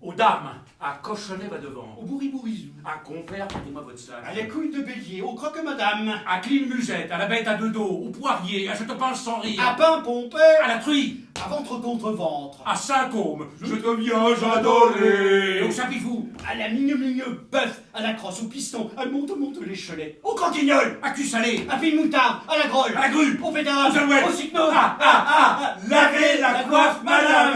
Aux dames, à cochonnet va devant. Au Bourri-Bourrisou. À compère, prêtez-moi votre sac. À la couille de bélier. Au croque-madame. À clean musette, à la bête à deux dos, au poirier, à je te pince sans rire. À Pain-Pompé. À la truie, À ventre contre ventre. à Saint-Côme, Je te viens j'adorer. et au Sapifou, À la migne bœuf. À la crosse au piston. À monte les chelets. Au cantignol. à cul salé, À fine moutarde. À la grolle. à la grue, Au pétard. aux alouettes. Au cyclone. Lavez la coiffe, madame.